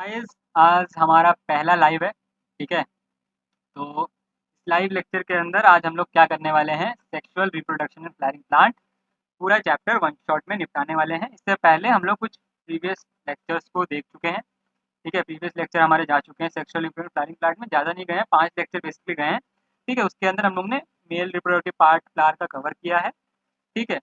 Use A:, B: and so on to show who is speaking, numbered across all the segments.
A: Guys आज हमारा पहला लाइव है। ठीक है, तो इस लाइव लेक्चर के अंदर आज हम लोग क्या करने वाले हैं, sexual reproduction and flowering plant पूरा चैप्टर वन शॉट में निपटाने वाले हैं। इससे पहले हम लोग कुछ प्रीवियस लेक्चर्स को देख चुके हैं। ठीक है, प्रीवियस लेक्चर हमारे जा चुके हैं सेक्सुअल रिप्रोडक्टिव फ्लावरिंग प्लांट में, ज़्यादा नहीं गए हैं, 5 लेक्चर बेसिकली गए हैं। ठीक है, उसके अंदर हम लोग ने मेल रिप्रोडक्टिव पार्ट फ्लावर का कवर किया है। ठीक है,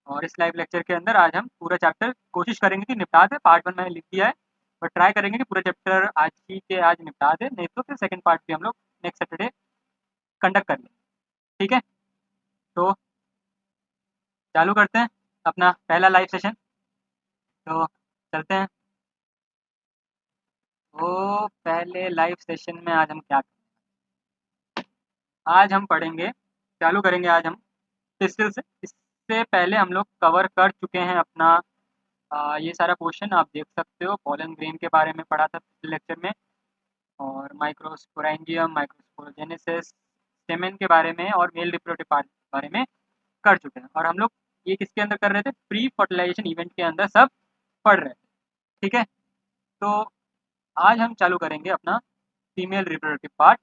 A: और इस लाइव लेक्चर के अंदर आज हम पूरा चैप्टर कोशिश करेंगे कि निपटा दें। पार्ट 1 मैंने लिख दिया है, बट ट्राई करेंगे कि पूरा चैप्टर आज ही के आज निपटा दें, नहीं तो फिर सेकंड पार्ट भी हम लोग नेक्स्ट सैटरडे कंडक्ट कर लेंगे। ठीक है, तो चालू करते हैं अपना पहला लाइव सेशन। तो चलते हैं। तो पहले लाइव सेशन में आज हम क्या आज हम पढ़ेंगे, चालू करेंगे आज हम पिस्टल से। इससे पहले हम लोग कवर कर चुके हैं अपना ये सारा पोर्शन आप देख सकते हो। पॉलन ग्रेन के बारे में पढ़ा था पिछले लेक्चर में, और माइक्रोस्पोरेंजियम, माइक्रोस्पोरोजेनेसिस, स्टेमेन के बारे में और मेल रिप्रोडक्टिव पार्ट के बारे में कर चुके हैं। और हम लोग ये किसके अंदर कर रहे थे, प्री फर्टिलाइजेशन इवेंट के अंदर सब पढ़ रहे थे। ठीक है, तो आज हम चालू करेंगे अपना फीमेल रिप्रोडक्टिव पार्ट,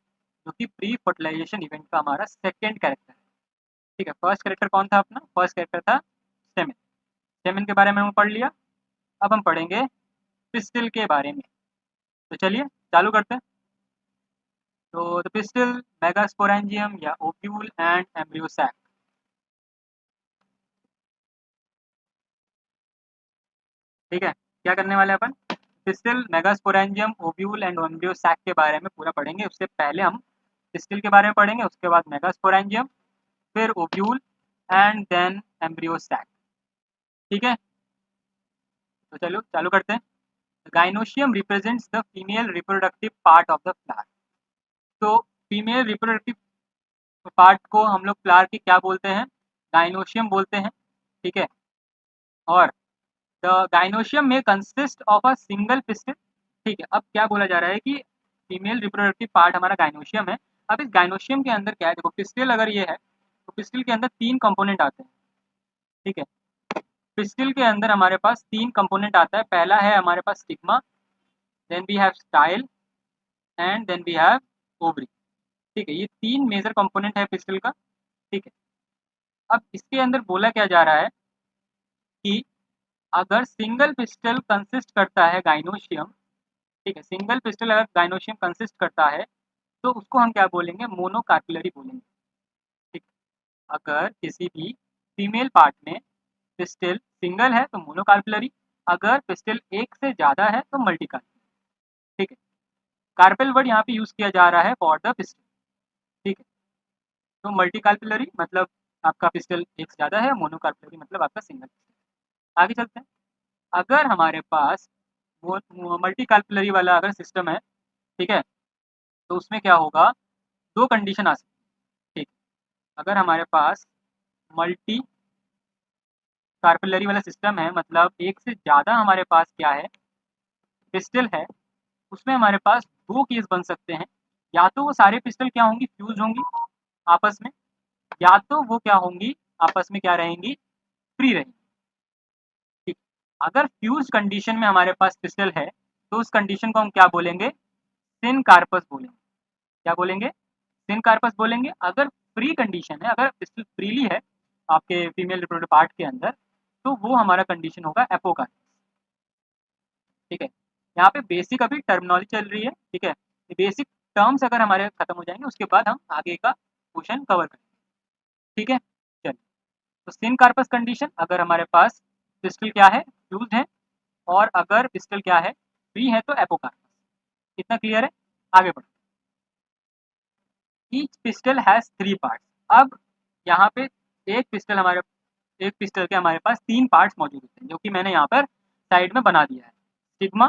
A: जो कि प्री फर्टिलाइजेशन इवेंट का हमारा सेकेंड कैरेक्टर है। ठीक है, फर्स्ट कैरेक्टर कौन था अपना, फर्स्ट कैरेक्टर था स्टेमेन। स्टेमेन के बारे में हम पढ़ लिया। अब हम पढ़ेंगे पिस्टिल के बारे में। तो चलिए चालू करते हैं। तो द पिस्टिल, मेगास्पोरेंजियम या ओव्यूल एंड एम्ब्रियो सैक। ठीक है, क्या करने वाले हैं अपन, pistil, megasporangium, ovule and embryo sac के बारे में पूरा पढ़ेंगे। उससे पहले हम पिस्टिल के बारे में पढ़ेंगे, उसके बाद मेगास्पोरेंजियम, फिर ovule and then embryo sac. ठीक है, तो चलो चालू करते हैं। Gynoecium represents the female reproductive part of the flower. तो फीमेल रिप्रोडक्टिव पार्ट को हम लोग फ्लावर की क्या बोलते हैं, गाइनोशियम बोलते हैं। ठीक है, और द गाइनोशियम में consist of a single pistil. ठीक है, अब क्या बोला जा रहा है कि फीमेल रिप्रोडक्टिव पार्ट हमारा गाइनोशियम है। अब इस गाइनोशियम के अंदर क्या है, देखो पिस्टिल अगर ये है तो पिस्टिल के अंदर 3 कंपोनेंट आते हैं। ठीक है, पिस्टिल के अंदर हमारे पास 3 कंपोनेंट आता है। पहला है हमारे पास stigma, then we have style and then we have ovary. ठीक है, ये 3 मेजर कंपोनेंट है पिस्टिल का। ठीक है, अब इसके अंदर बोला क्या जा रहा है कि अगर सिंगल पिस्टल कंसिस्ट करता है गाइनोशियम, ठीक है, सिंगल पिस्टल अगर गाइनोशियम कंसिस्ट करता है तो उसको हम क्या बोलेंगे, मोनोकार्पुलरी बोलेंगे। ठीक, अगर किसी भी फीमेल पार्ट में पिस्टल सिंगल है तो मोनोकार्पुलरी, अगर पिस्टल एक से ज़्यादा है तो मल्टीकार्पुलरी। ठीक है, कार्पेल वर्ड यहाँ पे यूज़ किया जा रहा है फॉर द पिस्टल। ठीक है, तो मल्टीकार्पुलरी मतलब आपका पिस्टल एक से ज़्यादा है, मोनोकार्पुलरी मतलब आपका सिंगल। आगे चलते हैं। अगर हमारे पास वो मल्टी कैलकुलरी वाला अगर सिस्टम है, ठीक है, तो उसमें क्या होगा, 2 कंडीशन आ सकती है। ठीक, अगर हमारे पास मल्टी कार्पुलरी वाला सिस्टम है, मतलब एक से ज़्यादा हमारे पास क्या है, पिस्टल है, उसमें हमारे पास 2 केस बन सकते हैं। या तो वो सारे पिस्टल क्या होंगी, फ्यूज होंगी आपस में, या तो वो क्या होंगी, आपस में क्या रहेंगी, फ्री रहेंगी। ठीक, अगर फ्यूज कंडीशन में हमारे पास पिस्टल है तो उस कंडीशन को हम क्या बोलेंगे, सिन कार्पस बोलेंगे। क्या बोलेंगे, सिन कार्पस बोलेंगे। अगर फ्री कंडीशन है, अगर पिस्टल फ्रीली है आपके फीमेल रिप्रोडक्टिव पार्ट के अंदर, तो वो हमारा कंडीशन होगा एपोकार्पस। ठीक है, यहाँ पे बेसिक अभी टर्मिनोलॉजी चल रही है। ठीक है, बेसिक टर्म्स अगर हमारे खत्म हो जाएंगे उसके बाद हम आगे का क्वेश्चन कवर करेंगे। ठीक है, चलिए, तो सिन कार्पस कंडीशन अगर हमारे पास पिस्टल क्या है, फ्यूज्ड है, और अगर पिस्टल क्या है, फ्री है, तो एपोकार्पस। इतना क्लियर है, आगे बढ़ो। Each pistol has 3 parts. अब यहाँ पे एक पिस्टल के हमारे पास 3 पार्ट्स मौजूद होते हैं, जो कि मैंने यहाँ पर साइड में बना दिया है। स्टिग्मा,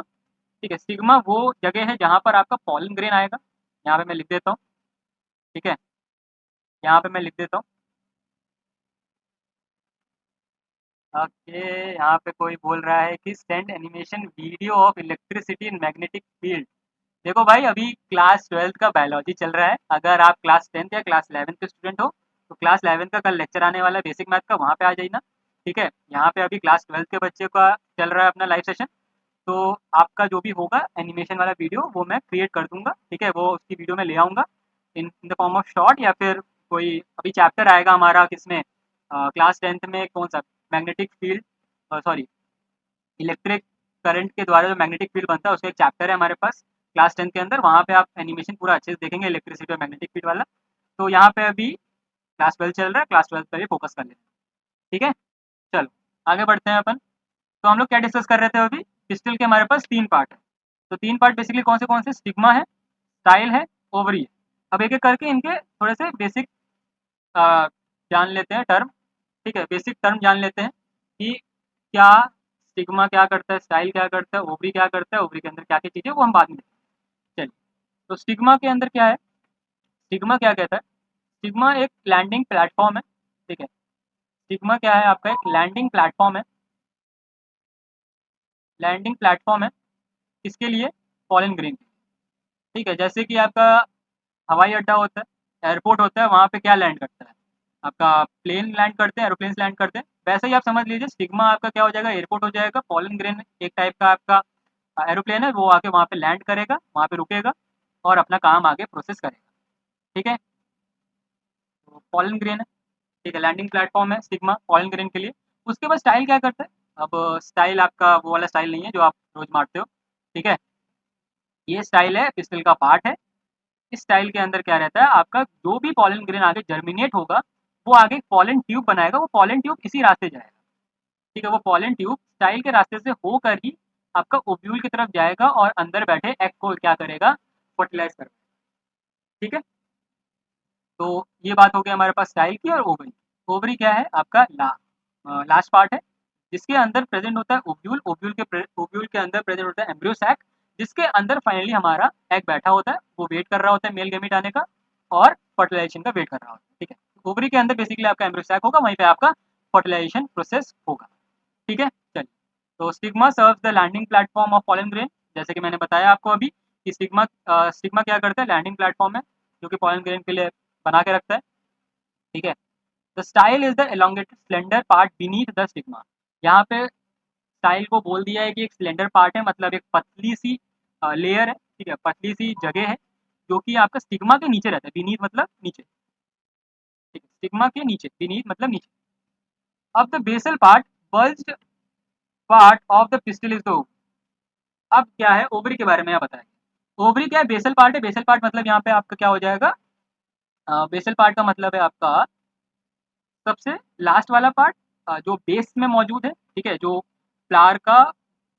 A: ठीक है, स्टिग्मा वो जगह है जहाँ पर आपका पॉलन ग्रेन आएगा। यहाँ पे मैं लिख देता हूँ। ठीक है, यहाँ पे मैं लिख देता हूँ। ओके, यहाँ पे कोई बोल रहा है कि send animation video of electricity in magnetic field. देखो भाई, अभी क्लास 12th का बायोलॉजी चल रहा है। अगर आप क्लास 10th या क्लास 11th के स्टूडेंट हो तो क्लास 11th का कल लेक्चर आने वाला है बेसिक मैथ का, वहाँ पे आ जाइए ना। ठीक है, यहाँ पे अभी क्लास 12th के बच्चे का चल रहा है अपना लाइव सेशन। तो आपका जो भी होगा एनिमेशन वाला वीडियो वो मैं क्रिएट कर दूंगा, ठीक है, वो उसकी वीडियो में ले आऊँगा in the form of short, या फिर कोई अभी चैप्टर आएगा हमारा किसमें, क्लास 10th में कौन सा, magnetic field, sorry electric current के द्वारा जो मैग्नेटिक फील्ड बनता है उसका एक चैप्टर है हमारे पास क्लास 10 के अंदर, वहाँ पे आप एनिमेशन पूरा अच्छे से देखेंगे इलेक्ट्रिसिटी और मैग्नेटिक फील्ड वाला। तो यहाँ पे अभी क्लास 12 चल रहा है, क्लास 12 पर ही फोकस कर लेते हैं, ठीक है। चलो आगे बढ़ते हैं अपन। तो हम लोग क्या डिस्कस कर रहे थे अभी, पिस्टल के हमारे पास 3 पार्ट है। तो 3 पार्ट बेसिकली कौन से, स्टिग्मा है, स्टाइल है, ओवरी है। अब एक एक करके इनके थोड़े से बेसिक जान लेते हैं टर्म, ठीक है, बेसिक टर्म जान लेते हैं कि क्या स्टिग्मा क्या करता है, स्टाइल क्या करता है, ओवरी क्या करता है, ओवरी के अंदर क्या क्या चीज़ें वो हम बाद में देखेंगे। चलिए, तो स्टिग्मा के अंदर क्या है, स्टिग्मा क्या कहता है, स्टिग्मा एक लैंडिंग प्लेटफॉर्म है, ठीक है। स्टिग्मा क्या है आपका, एक लैंडिंग प्लेटफॉर्म है, लैंडिंग प्लेटफॉर्म है किसके लिए, पॉलन ग्रेन, ठीक है। जैसे कि आपका हवाई अड्डा होता है, एयरपोर्ट होता है, वहाँ पे क्या लैंड करता है, आपका प्लेन लैंड करते हैं, एरोप्लेन लैंड करते हैं, वैसे ही आप समझ लीजिए स्टिग्मा आपका क्या हो जाएगा, एयरपोर्ट हो जाएगा, पॉलन ग्रेन एक टाइप का आपका एरोप्लेन है, वो आके वहाँ पे लैंड करेगा, वहाँ पे रुकेगा और अपना काम आगे प्रोसेस करेगा, ठीक है। तो पॉलन ग्रेन है, ठीक है, लैंडिंग प्लेटफॉर्म है स्टिग्मा पॉलन ग्रेन के लिए। उसके बाद स्टाइल क्या करता है, अब स्टाइल आपका वो वाला स्टाइल नहीं है जो आप रोज मारते हो, ठीक है, ये स्टाइल है पिस्टल का पार्ट है। इस स्टाइल के अंदर क्या रहता है, आपका जो भी पॉलन ग्रेन आगे जर्मिनेट होगा वो आगे पॉलन ट्यूब बनाएगा, वो पॉलन ट्यूब इसी रास्ते जाएगा, ठीक है, वो पॉलन ट्यूब स्टाइल के रास्ते से होकर ही आपका ओव्यूल की तरफ जाएगा और अंदर बैठे एग को क्या करेगा, फर्टिलाइज करेगा, ठीक है। तो ये बात हो गई हमारे पास स्टाइल की। और ओवरी, ओवरी क्या है आपका लास्ट पार्ट है जिसके अंदर प्रेजेंट होता है ओव्यूल, ओव्यूल के अंदर प्रेजेंट होता है एम्ब्रियो सैक, जिसके अंदर फाइनली हमारा एग बैठा होता है, वो वेट कर रहा होता है मेल गैमीट आने का और फर्टिलाइजेशन का वेट कर रहा होता है, ठीक है। ओवरी के अंदर बेसिकली आपका एम्ब्रियो सैक होगा, वहीं पे आपका फर्टिलाइजेशन प्रोसेस होगा, ठीक है। चलिए, तो stigma serves the landing platform of pollen grain, जैसे कि मैंने बताया आपको अभी कि स्टिग्मा क्या करता है, लैंडिंग प्लेटफॉर्म है जो कि पॉलन ग्रेन के लिए बना के रखता है, ठीक है। The style is the elongated slender part beneath the stigma, यहाँ पे स्टाइल को बोल दिया है कि एक सिलेंडर पार्ट है, मतलब एक पतली सी लेयर है, ठीक है, पतली सी जगह है जो कि आपका स्टिग्मा के नीचे रहता है, बीनीथ मतलब नीचे, ठीक है, स्टिग्मा के नीचे, बीनीथ मतलब नीचे। अब the basal part, bulged part of the pistil is the ovary. अब क्या है ओवरी के बारे में आप बताएंगे, ओवरी क्या है, बेसल पार्ट है, बेसल पार्ट मतलब यहाँ पे आपका क्या हो जाएगा, बेसल पार्ट का मतलब है आपका सबसे लास्ट वाला पार्ट, जो बेस में मौजूद है, ठीक है, जो फ्लावर का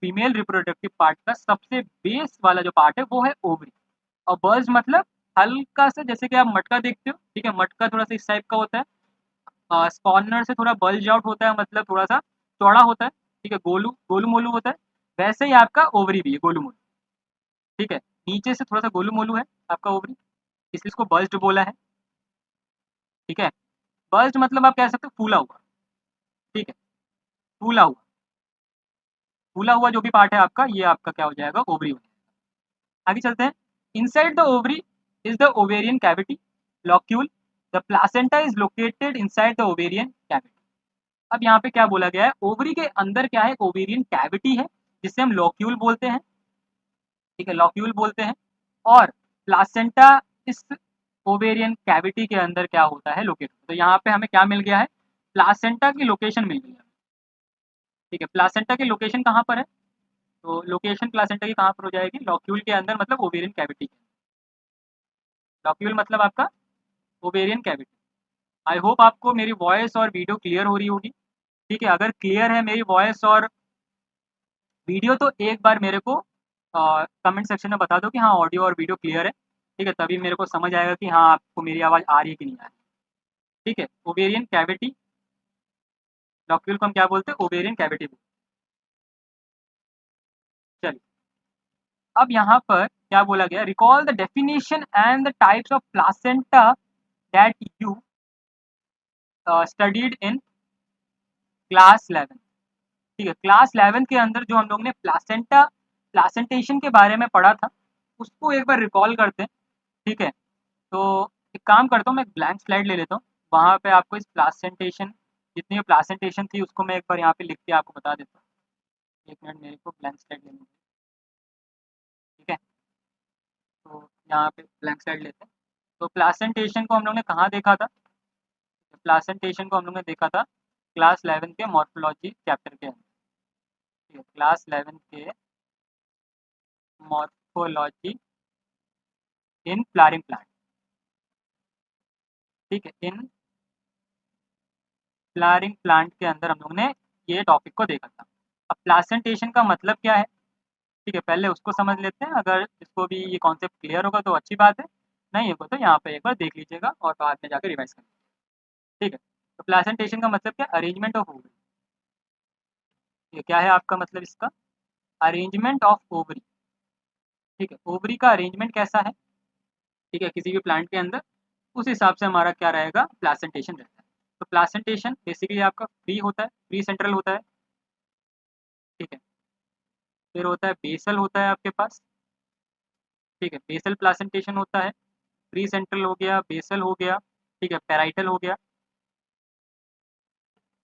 A: फीमेल रिप्रोडक्टिव पार्ट का सबसे बेस वाला जो पार्ट है वो है ओवरी। और बल्ज मतलब हल्का सा, जैसे कि आप मटका देखते हो, ठीक है, मटका थोड़ा सा इस टाइप का होता है, स्पॉनर से थोड़ा बल्ज आउट होता है, मतलब थोड़ा सा चौड़ा होता है, ठीक है, गोलू गोलू मोलू होता है, वैसे ही आपका ओवरी भी है गोलू मोलू, ठीक है, नीचे से थोड़ा सा गोलू मोलू है आपका ओवरी, इसलिए इसको बल्ज बोला है, ठीक है। बल्ज मतलब आप कह सकते हो फूला हुआ, ठीक है, फूला हुआ, फूला हुआ जो भी पार्ट है आपका, ये आपका क्या हो जाएगा, ओवरी हो जाएगा। आगे चलते हैं। Inside the ovary is the ovarian cavity locule, the placenta is located inside the ovarian cavity. अब यहाँ पे क्या बोला गया है, ओवरी के अंदर क्या है, ओवेरियन कैविटी है जिसे हम लॉक्यूल बोलते हैं, ठीक है, लॉक्यूल बोलते हैं। और प्लासेंटा इस ओवेरियन कैविटी के अंदर क्या होता है, लोकेट। तो यहाँ पे हमें क्या मिल गया है, प्लासेंटा की लोकेशन मिल गई है, ठीक है। प्लासेंटा की लोकेशन कहाँ पर है, तो लोकेशन प्लासेंटा की कहाँ पर हो जाएगी, लॉक्यूल के अंदर मतलब ओवेरियन कैविटी, लॉक्यूल मतलब आपका ओवेरियन कैविटी। आई होप आपको मेरी वॉइस और वीडियो क्लियर हो रही होगी, ठीक है। अगर क्लियर है मेरी वॉइस और वीडियो तो एक बार मेरे को कमेंट सेक्शन में बता दो कि हाँ ऑडियो और वीडियो क्लियर है, ठीक है, तभी मेरे को समझ आएगा कि हाँ आपको मेरी आवाज़ आ रही है कि नहीं आ रही, ठीक है। ओवेरियन कैविटी, लॉक्यूल को हम क्या बोलते हैं, ओवेरियन कैविटी बोलते हैं। चलिए, अब यहाँ पर क्या बोला गया, recall the definition and the types of placenta that you studied in class 11, ठीक है। क्लास 11 के अंदर जो हम लोग ने प्लासेंटेशन के बारे में पढ़ा था उसको एक बार रिकॉल करते हैं, ठीक है। तो एक काम करता हूँ, मैं ब्लैंक स्लाइड ले लेता हूँ, वहाँ पे आपको इस प्लासेंटेशन, जितनी प्लासेंटेशन थी उसको मैं एक बार यहाँ पे लिख के आपको बता देता हूँ। एक मिनट मेरे को ब्लैंक स्लाइड लेने दो। तो यहाँ पे ब्लैंक स्लाइड लेते हैं। तो प्लासेंटेशन को हम लोग ने कहाँ देखा था? प्लासेंटेशन को हम लोग ने देखा था क्लास 11 के मॉर्फोलॉजी चैप्टर के अंदर। ठीक है, क्लास 11 के मॉर्फोलॉजी इन फ्लावरिंग प्लांट। ठीक है, इन फ्लावरिंग प्लांट के अंदर हम लोग ने ये टॉपिक को देखा था। अब प्लासेंटेशन का मतलब क्या है? ठीक है, पहले उसको समझ लेते हैं। अगर इसको भी ये कॉन्सेप्ट क्लियर होगा तो अच्छी बात है, नहीं होगा तो यहाँ पे एक बार देख लीजिएगा और बाद में जाकर रिवाइज करेंगे। ठीक है, तो प्लासेंटेशन का मतलब क्या? Arrangement of ovary. ये क्या है आपका मतलब इसका? Arrangement of ovary. ठीक है, ओवरी का अरेंजमेंट कैसा है? ठीक है, किसी भी प्लांट के अंदर, उस हिसाब से हमारा क्या रहेगा? प्लासेंटेशन रहता है। तो प्लासेंटेशन बेसिकली आपका फ्री होता है, फ्री सेंट्रल होता है। ठीक है, फिर होता है बेसल होता है आपके पास। ठीक है, बेसल प्लासेंटेशन होता है। प्री सेंट्रल हो गया, बेसल हो गया, ठीक है, पैराइटल हो गया,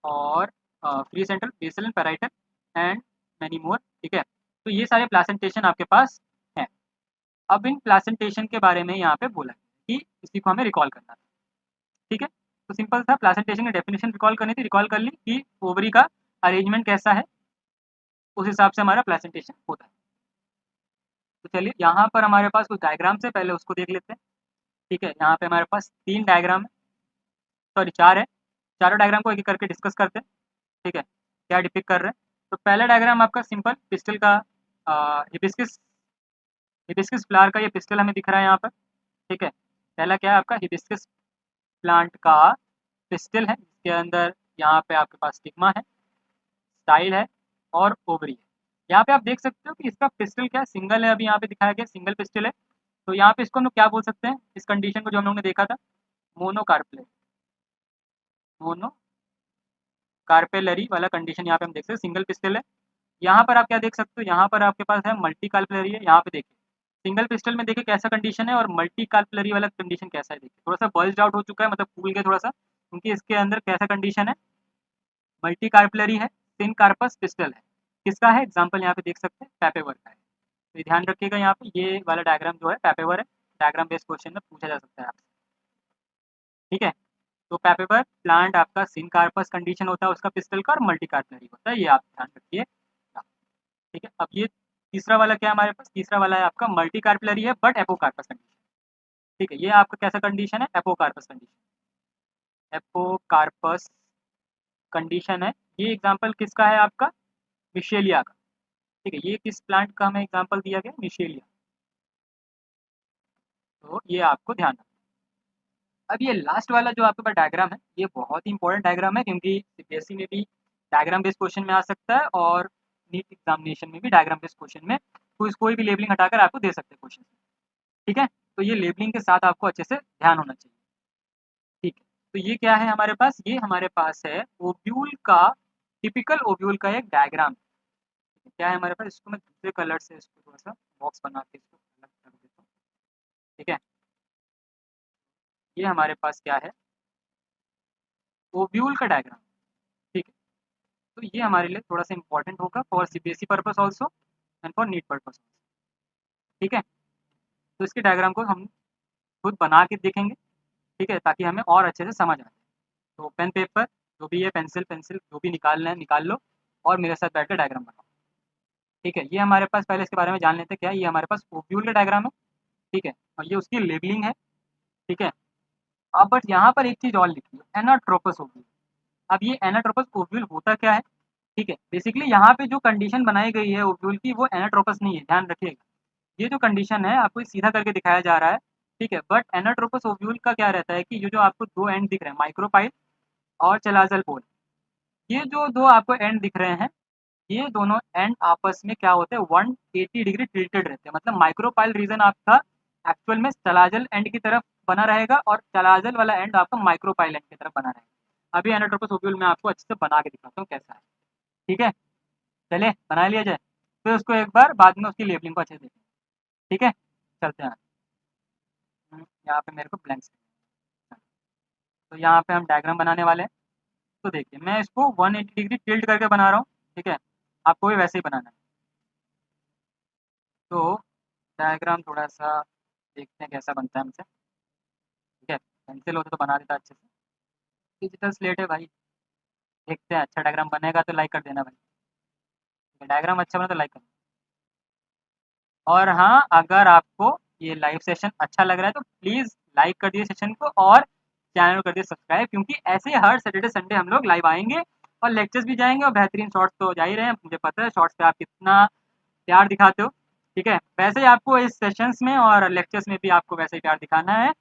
A: और free central, basal and parietal and many more. ठीक है, तो ये सारे प्लासेंटेशन आपके पास हैं। अब इन प्लासेंटेशन के बारे में यहाँ पे बोला है कि इसी को हमें रिकॉल करना था। ठीक है, तो सिंपल था, प्लासेंटेशन की डेफिनेशन रिकॉल करनी थी, रिकॉल कर ली कि ओवरी का अरेंजमेंट कैसा है, उस हिसाब से हमारा प्लासेंटेशन होता है। तो चलिए यहाँ पर हमारे पास कुछ डायग्राम से पहले उसको देख लेते हैं। ठीक है, यहाँ पे हमारे पास 3 डायग्राम है, सॉरी 4 है। चारों डायग्राम को एक-एक करके डिस्कस करते हैं। ठीक है, क्या डिपिक्ट कर रहे हैं? तो पहला डायग्राम आपका सिंपल पिस्टल का, हिबिस्कस हिबिस्कस फ्लावर का ये पिस्टल हमें दिख रहा है यहाँ पर। ठीक है, पहला क्या है आपका? हिबिस्कस प्लांट का पिस्टल है, जिसके अंदर यहाँ पे आपके पास स्टिग्मा है, स्टाइल है और ओवरी है। यहाँ पे आप देख सकते हो कि इसका पिस्टल क्या है? सिंगल है, अभी यहाँ पे दिखाया गया सिंगल पिस्टल है। तो यहाँ पे इसको हम लोग क्या बोल सकते हैं, इस कंडीशन को जो हम लोग ने देखा था? मोनोकार्पेलरी। मोनो कार्पेलरी वाला कंडीशन यहाँ पे हम देख सकते हैं, सिंगल पिस्टल है। यहाँ पर आप क्या देख सकते हो? यहाँ पर आपके पास है मल्टी कार्पेलरी है। यहाँ पे देखिए सिंगल पिस्टल में देखिए कैसा कंडीशन है, और मल्टी कार्पेलरी वाला कंडीशन कैसा है। देखिए थोड़ा सा बल्ज आउट हो चुका है, मतलब फूल गया थोड़ा सा, क्योंकि इसके अंदर कैसा कंडीशन है? मल्टी कार्पेलरी है, सिन कार्पस पिस्टल है। किसका है? एग्जाम्पल यहाँ पे देख सकते हैं, पैपेवर का है। तो ध्यान रखिएगा, यहाँ पे ये वाला डायग्राम जो है पैपेवर है। डायग्राम बेस्ड क्वेश्चन में पूछा जा सकता है आपसे। ठीक है, तो पैपेवर प्लांट आपका सिन कार्पस कंडीशन होता है उसका पिस्टल का, और मल्टी कार्पेलरी होता है, ये आप ध्यान रखिए। ठीक है, अब ये तीसरा वाला क्या है हमारे पास? तीसरा वाला है आपका मल्टी कार्पेलरी है बट एपोकार्पस कंडीशन। ठीक है, ये आपका कैसा कंडीशन है? Apocarpous condition. एपोकार्पस कंडीशन है। ये एग्जांपल किसका है आपका? मिशेलिया का। ठीक है, ये किस प्लांट का हमें एग्जांपल दिया गया? मिशेलिया। तो ये आपको ध्यान रखना। अब ये लास्ट वाला जो आपके पास डायग्राम है, ये बहुत ही इंपॉर्टेंट डायग्राम है, क्योंकि सीबीएसई में भी डायग्राम बेस्ड क्वेश्चन में आ सकता है, और नीट एग्जामिनेशन में भी डायग्राम बेस्ड क्वेश्चन में कोई भी लेबलिंग हटाकर आपको दे सकते हैं क्वेश्चन। ठीक है, तो ये लेबलिंग के साथ आपको अच्छे से ध्यान होना चाहिए। ठीक है, तो ये क्या है हमारे पास? ये हमारे पास है ओव्यूल का, टिपिकल ओव्यूल का एक डायग्राम। क्या है हमारे पास? इसको मैं दूसरे कलर से इसको थोड़ा सा बॉक्स बना के इसको अलग कर देता हूँ। ठीक है, ये हमारे पास क्या है? ओव्यूल का डायग्राम। ठीक है, तो ये हमारे लिए थोड़ा सा इंपॉर्टेंट होगा for CBSE purpose also and for NEET purpose. ठीक है, तो इसके डायग्राम को हम खुद बना के देखेंगे। ठीक है, ताकि हमें और अच्छे से समझ आए। तो पेन पेपर जो भी है, पेंसिल पेंसिल जो भी निकालना है निकाल लो, और मेरे साथ बैठ कर डायग्राम बनाओ। ठीक है, ये हमारे पास पहले इसके बारे में जान लेते हैं। क्या है? ये हमारे पास ओव्यूल का डायग्राम है। ठीक है, और ये उसकी लेबलिंग है। ठीक है, अब बट यहाँ पर एक चीज़ और लिखी है, एनाट्रोपस ओव्यूल। अब ये एनाट्रोपस ओव्यूल होता क्या है? ठीक है, बेसिकली यहाँ पे जो कंडीशन बनाई गई है ओव्यूल की, वो एनाट्रोपस नहीं है, ध्यान रखिएगा। ये जो कंडीशन है आपको सीधा करके दिखाया जा रहा है। ठीक है, बट एनाट्रोपस ओव्यूल का क्या रहता है कि ये जो आपको दो एंड दिख रहे हैं, माइक्रोपाइल और चलाजल पोल, ये जो दो आपको एंड दिख रहे हैं, ये दोनों एंड आपस में क्या होते हैं? 180 डिग्री टिल्टेड रहते हैं। मतलब माइक्रोपाइल रीजन आपका एक्चुअल में चलाजल एंड की तरफ बना रहेगा, और चलाजल वाला एंड आपका माइक्रोपाइल एंड की तरफ बना रहेगा। अभी एनाट्रोपस ओव्यूल में आपको अच्छे से बना के दिखाता हूँ कैसा है। ठीक है, चले बना लिया जाए, फिर उसको एक बार बाद में उसकी लेबलिंग को अच्छे से देखें। ठीक है, चलते हैं। यहाँ पे मेरे को ब्लैंक्स, तो यहाँ पे हम डायग्राम बनाने वाले हैं। तो देखिए मैं इसको 180 डिग्री टिल्ट करके बना रहा हूँ। ठीक है, आपको भी वैसे ही बनाना है। तो डायग्राम थोड़ा सा देखते हैं कैसा बनता है हमसे। ठीक है, पेंसिल होता तो बना देता अच्छे से। डिजिटल स्लेट है भाई, देखते हैं अच्छा डायग्राम बनेगा तो लाइक कर देना भाई। डायग्राम अच्छा बना तो लाइक करना। और हाँ, अगर आपको ये लाइव सेशन अच्छा लग रहा है तो प्लीज़ लाइक कर दीजिए सेशन को, और चैनल को कर दीजिए सब्सक्राइब, क्योंकि ऐसे हर सैटरडे संडे हम लोग लाइव आएंगे और लेक्चर्स भी जाएंगे, और बेहतरीन शॉर्ट्स तो जा ही रहे हैं, मुझे पता है शॉर्ट्स पे आप कितना प्यार दिखाते हो। ठीक है, वैसे ही आपको इस सेशंस में और लेक्चर्स में भी आपको वैसे ही प्यार दिखाना है,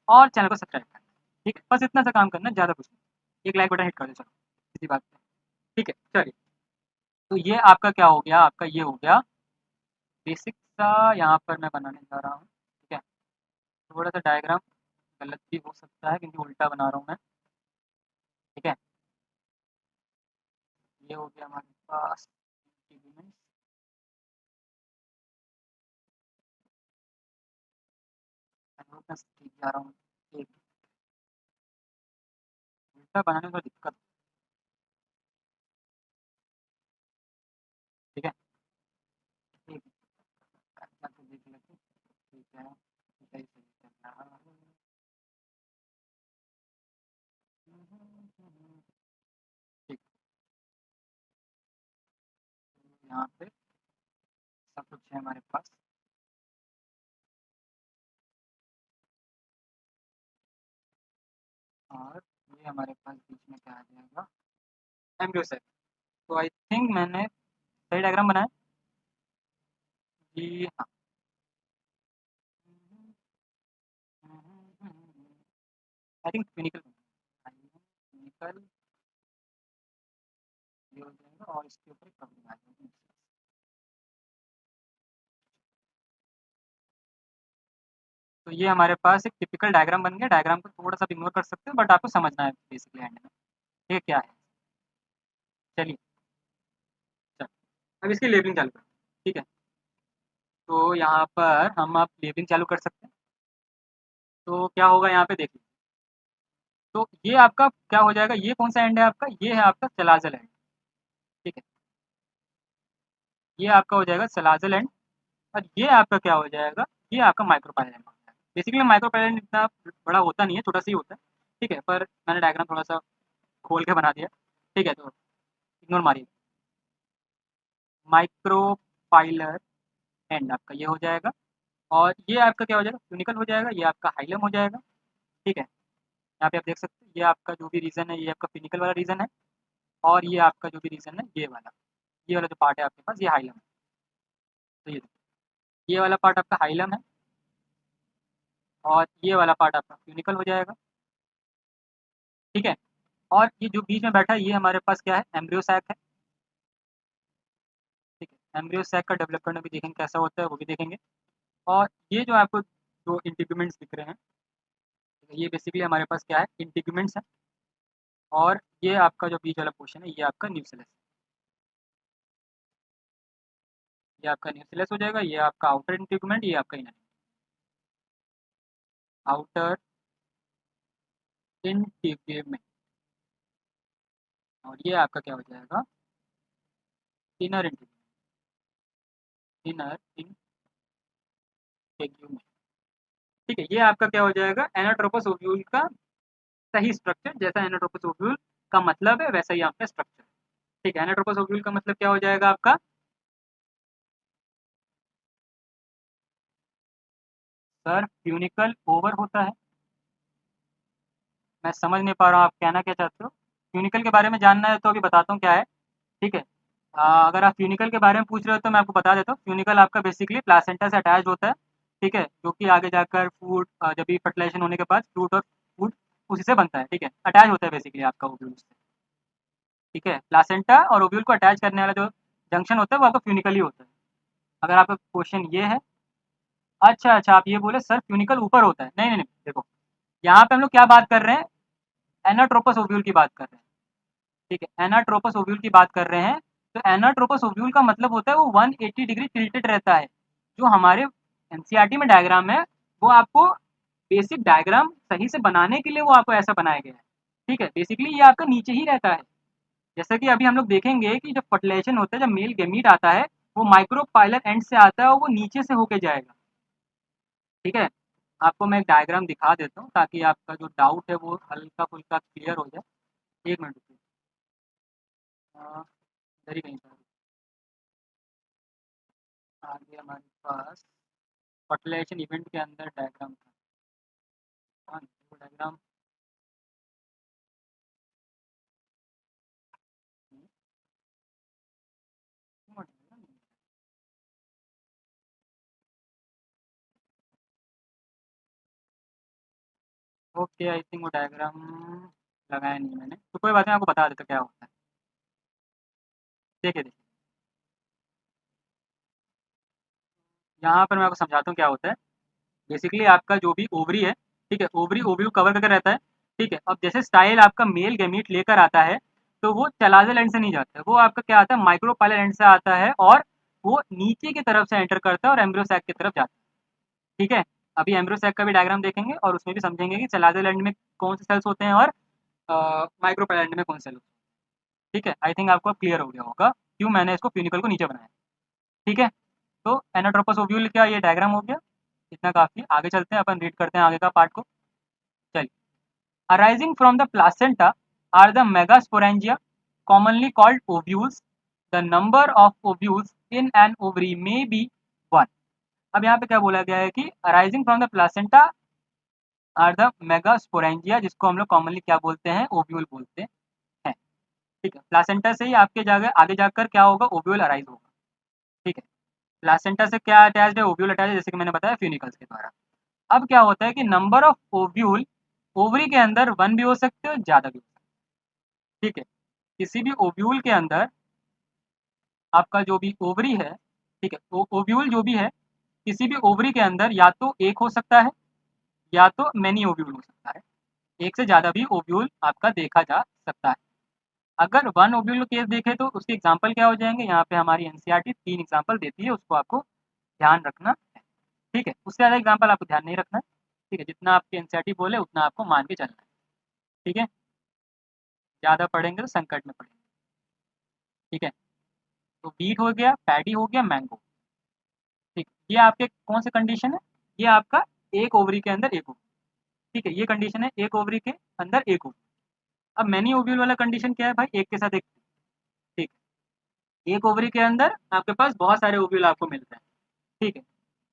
A: और चैनल को सब्सक्राइब करना है। ठीक है, बस इतना सा काम करना है, ज़्यादा कुछ नहीं। एक लाइक बटन हिट कर दो, चलो इसी बात पे। ठीक है, चलिए। तो ये आपका क्या हो गया, आपका ये हो गया बेसिक सा। यहाँ पर मैं बनाने जा रहा हूँ। ठीक है, थोड़ा सा डायग्राम गलत भी हो सकता है क्योंकि उल्टा बना रहा हूँ मैं। ठीक है, ये हो गया हमारे पास एलिमेंट्स। मैं ठीक जा रहा हूँ। एक उल्टा बनाने में दिक्कत। ठीक है, एक अच्छा तो देख लेते हैं। ठीक है, सही से चल रहा है। ठीक, यहाँ पे सब कुछ है हमारे पास। और ये हमारे पास बीच में क्या आ जाएगा, एम्ब्रियो सेल। तो आई थिंक मैंने सही डायग्राम बनाया। जी हाँ। आई थिंक क्लिनिकल, क्लिनिकल ये हो जाएगा, और इसके ऊपर कवरिंग आ जाएगी। तो ये हमारे पास एक टिपिकल डायग्राम बन गया। डायग्राम को थोड़ा सा इग्नोर कर सकते हो, बट आपको समझना है बेसिकली एंड में ये क्या है। चलिए, चल अब इसकी लेबलिंग चालू करते हैं। ठीक है, तो यहाँ पर हम आप लेबलिंग चालू कर सकते हैं। तो क्या होगा यहाँ पे देखिए। तो ये आपका क्या हो जाएगा, ये कौन सा एंड है आपका, ये है आपका सलाजल एंड। ठीक है, ये आपका हो जाएगा सलाजल एंड, और ये आपका क्या हो जाएगा, ये आपका माइक्रोपाइलर एंड हो जाएगा। बेसिकली माइक्रोपाइलर एंड इतना बड़ा होता नहीं है, छोटा सा ही होता है। ठीक है, पर मैंने डायग्राम थोड़ा सा खोल के बना दिया। ठीक है, तो इग्नोर मारिए। माइक्रोपाइलर एंड आपका ये हो जाएगा, और ये आपका क्या हो जाएगा, क्यूनिकल हो जाएगा, ये आपका हाइलम हो जाएगा। ठीक है, यहाँ पे आप देख सकते हैं ये आपका जो भी रीजन है, ये आपका क्यूनिकल वाला रीजन है, और ये आपका जो भी रीजन है ये वाला जो पार्ट है आपके पास, ये हाइलम है। तो ये वाला पार्ट आपका हाइलम है, और ये वाला पार्ट आपका क्यूनिकल हो जाएगा। ठीक है, और ये जो बीच में बैठा है, ये हमारे पास क्या है, एम्ब्रियो सैक है। ठीक है, एम्ब्रियो सैक का डेवलपमेंट भी देखेंगे कैसा होता है, वो भी देखेंगे। और ये जो आपको जो इंटीग्यूमेंट्स दिख रहे हैं, ये बेसिकली हमारे पास क्या है, इंटीग्यूमेंट्स है। और ये आपका जो बीच वाला पोर्शन है, ये आपका न्यूक्लियस। ये आपका न्यूक्लियस हो जाएगा, ये आपका आउटर इंटीग्यूमेंट, ये आपका इनर आउटर इंटीग्यूमेंट, और ये आपका क्या हो जाएगा, इनर इनर इंटीग्यूमेंट। ठीक है, ये आपका क्या हो जाएगा, एनाट्रोपस ओव्यूल का सही स्ट्रक्चर, जैसा एनाट्रोपस ओव्यूल का मतलब है वैसा ही आपका स्ट्रक्चर। ठीक है, एनाट्रोपस ओव्यूल का मतलब क्या हो जाएगा आपका, सर फ्यूनिकल ओवर होता है। मैं समझ नहीं पा रहा हूँ आप कहना क्या चाहते हो। फ्यूनिकल के बारे में जानना है तो अभी बताता हूँ क्या है। ठीक है, अगर आप फ्यूनिकल के बारे में पूछ रहे हो तो मैं आपको बता देता हूँ। फ्यूनिकल आपका बेसिकली प्लासेंटा से अटैच होता है। ठीक है, जो कि आगे जाकर फूड, जब भी फर्टिलाइजेशन होने के बाद फ्रूट और फूड उसी से बनता है। ठीक है, अटैच होता है बेसिकली आपका ओव्यूल से। ठीक है, प्लासेंटा और ओव्यूल को अटैच करने वाला जो जंक्शन होता है वो आपका फ्यूनिकल ही होता है। अगर आपका क्वेश्चन ये है, अच्छा अच्छा आप ये बोले सर फ्यूनिकल ऊपर होता है, नहीं नहीं नहीं, देखो यहाँ पे हम लोग क्या बात कर रहे हैं, एनाट्रोपस ओव्यूल की बात कर रहे हैं। ठीक है, एनाट्रोपस ओव्यूल की बात कर रहे हैं। तो एनाट्रोपस ओव्यूल का मतलब होता है वो 180 डिग्री टिल्टेड रहता है। जो हमारे एनसीईआरटी में डायग्राम है, वो आपको बेसिक डायग्राम सही से बनाने के लिए वो आपको ऐसा बनाया गया है। ठीक है, बेसिकली ये आपका नीचे ही रहता है। जैसा कि अभी हम लोग देखेंगे कि जब फर्टिलाइजेशन होता है, जब मेल गैमीट आता है, वो माइक्रोपाइलर एंड से आता है और वो नीचे से होके जाएगा। ठीक है, आपको मैं एक डायग्राम दिखा देता हूँ ताकि आपका जो डाउट है वो हल्का फुल्का क्लियर हो जाए। एक मिनट रुकिए। इधर ही कहीं पर आगे हमारे पास फर्टिलाइजेशन इवेंट के अंदर डायग्राम था। हाँ, वो डायग्राम ओके, आई थिंक वो डायग्राम लगाया नहीं मैंने, तो कोई बात नहीं, आपको बता देता क्या होता है। देखिए देखिए, यहाँ पर मैं आपको समझाता हूँ क्या होता है। बेसिकली आपका जो भी ओवरी है, ठीक है, ओवरी ओव्यूल कवर करके रहता है। ठीक है, अब जैसे स्टाइल आपका मेल गैमीट लेकर आता है, तो वो चलाजल एंड से नहीं जाता है, वो आपका क्या आता है, माइक्रोपाइलर एंड से आता है, और वो नीचे की तरफ से एंटर करता है और एम्ब्रियो सैक की तरफ जाता है। ठीक है, अभी एम्ब्रियो सैक का भी डायग्राम देखेंगे और उसमें भी समझेंगे कि चलाजल एंड में कौन से सेल्स होते हैं और माइक्रोपाइलर एंड में कौन से सेल होते हैं। ठीक है, आई थिंक आपको क्लियर हो गया होगा क्यों मैंने इसको फ्यूनिकल को नीचे बनाया। ठीक है, तो एनाट्रोपस ओव्यूल का ये डायग्राम हो गया, इतना काफ़ी। आगे चलते हैं, अपन रीड करते हैं आगे का पार्ट को। चलिए, arising from the placenta are the megasporangia, commonly called ovules. The number of ovules in an ovary may be one. अब यहाँ पे क्या बोला गया है कि arising from the placenta are the megasporangia, जिसको हम लोग कॉमनली क्या बोलते हैं, ओव्यूल बोलते हैं। ठीक है, प्लासेंटा से ही आपके जाकर आगे जाकर क्या होगा, ओव्यूल अराइज होगा। ठीक है, प्लासेंटा से क्या अटैच है, ओव्यूल अटैच है, जैसे कि मैंने बताया फ्यूनिकल्स के द्वारा। अब क्या होता है कि नंबर ऑफ ओव्यूल ओवरी के अंदर वन भी हो सकते हैं और ज़्यादा भी हो सकते हैं। ठीक है, किसी भी ओव्यूल के अंदर आपका जो भी ओवरी है, ठीक है, ओव्यूल जो भी है किसी भी ओवरी के अंदर या तो एक हो सकता है या तो मैनी ओव्यूल हो सकता है। एक से ज़्यादा भी ओव्यूल आपका देखा जा सकता है। अगर वन ओव्यूल केस देखें तो उसके एग्जाम्पल क्या हो जाएंगे, यहाँ पे हमारी एनसीईआरटी 3 एग्जाम्पल देती है, उसको आपको ध्यान रखना है। ठीक है, उससे ज़्यादा एग्जाम्पल आपको ध्यान नहीं रखना है। ठीक है, जितना आपकी एनसीईआरटी बोले उतना आपको मान के चलना है। ठीक है, ज़्यादा पढ़ेंगे तो संकट में पढ़ेंगे। ठीक है, तो व्हीट हो गया, पैडी हो गया, मैंगो। ठीक, ये आपके कौन से कंडीशन है, ये आपका एक ओवरी के अंदर एक ओवरी। ठीक है, ये कंडीशन है एक ओवरी के अंदर एक ओवरी। अब मैनी ओव्यूल वाला कंडीशन क्या है भाई, एक के साथ एक। ठीक है, एक ओवरी के अंदर आपके पास बहुत सारे ओव्यूल आपको मिलते हैं। ठीक है,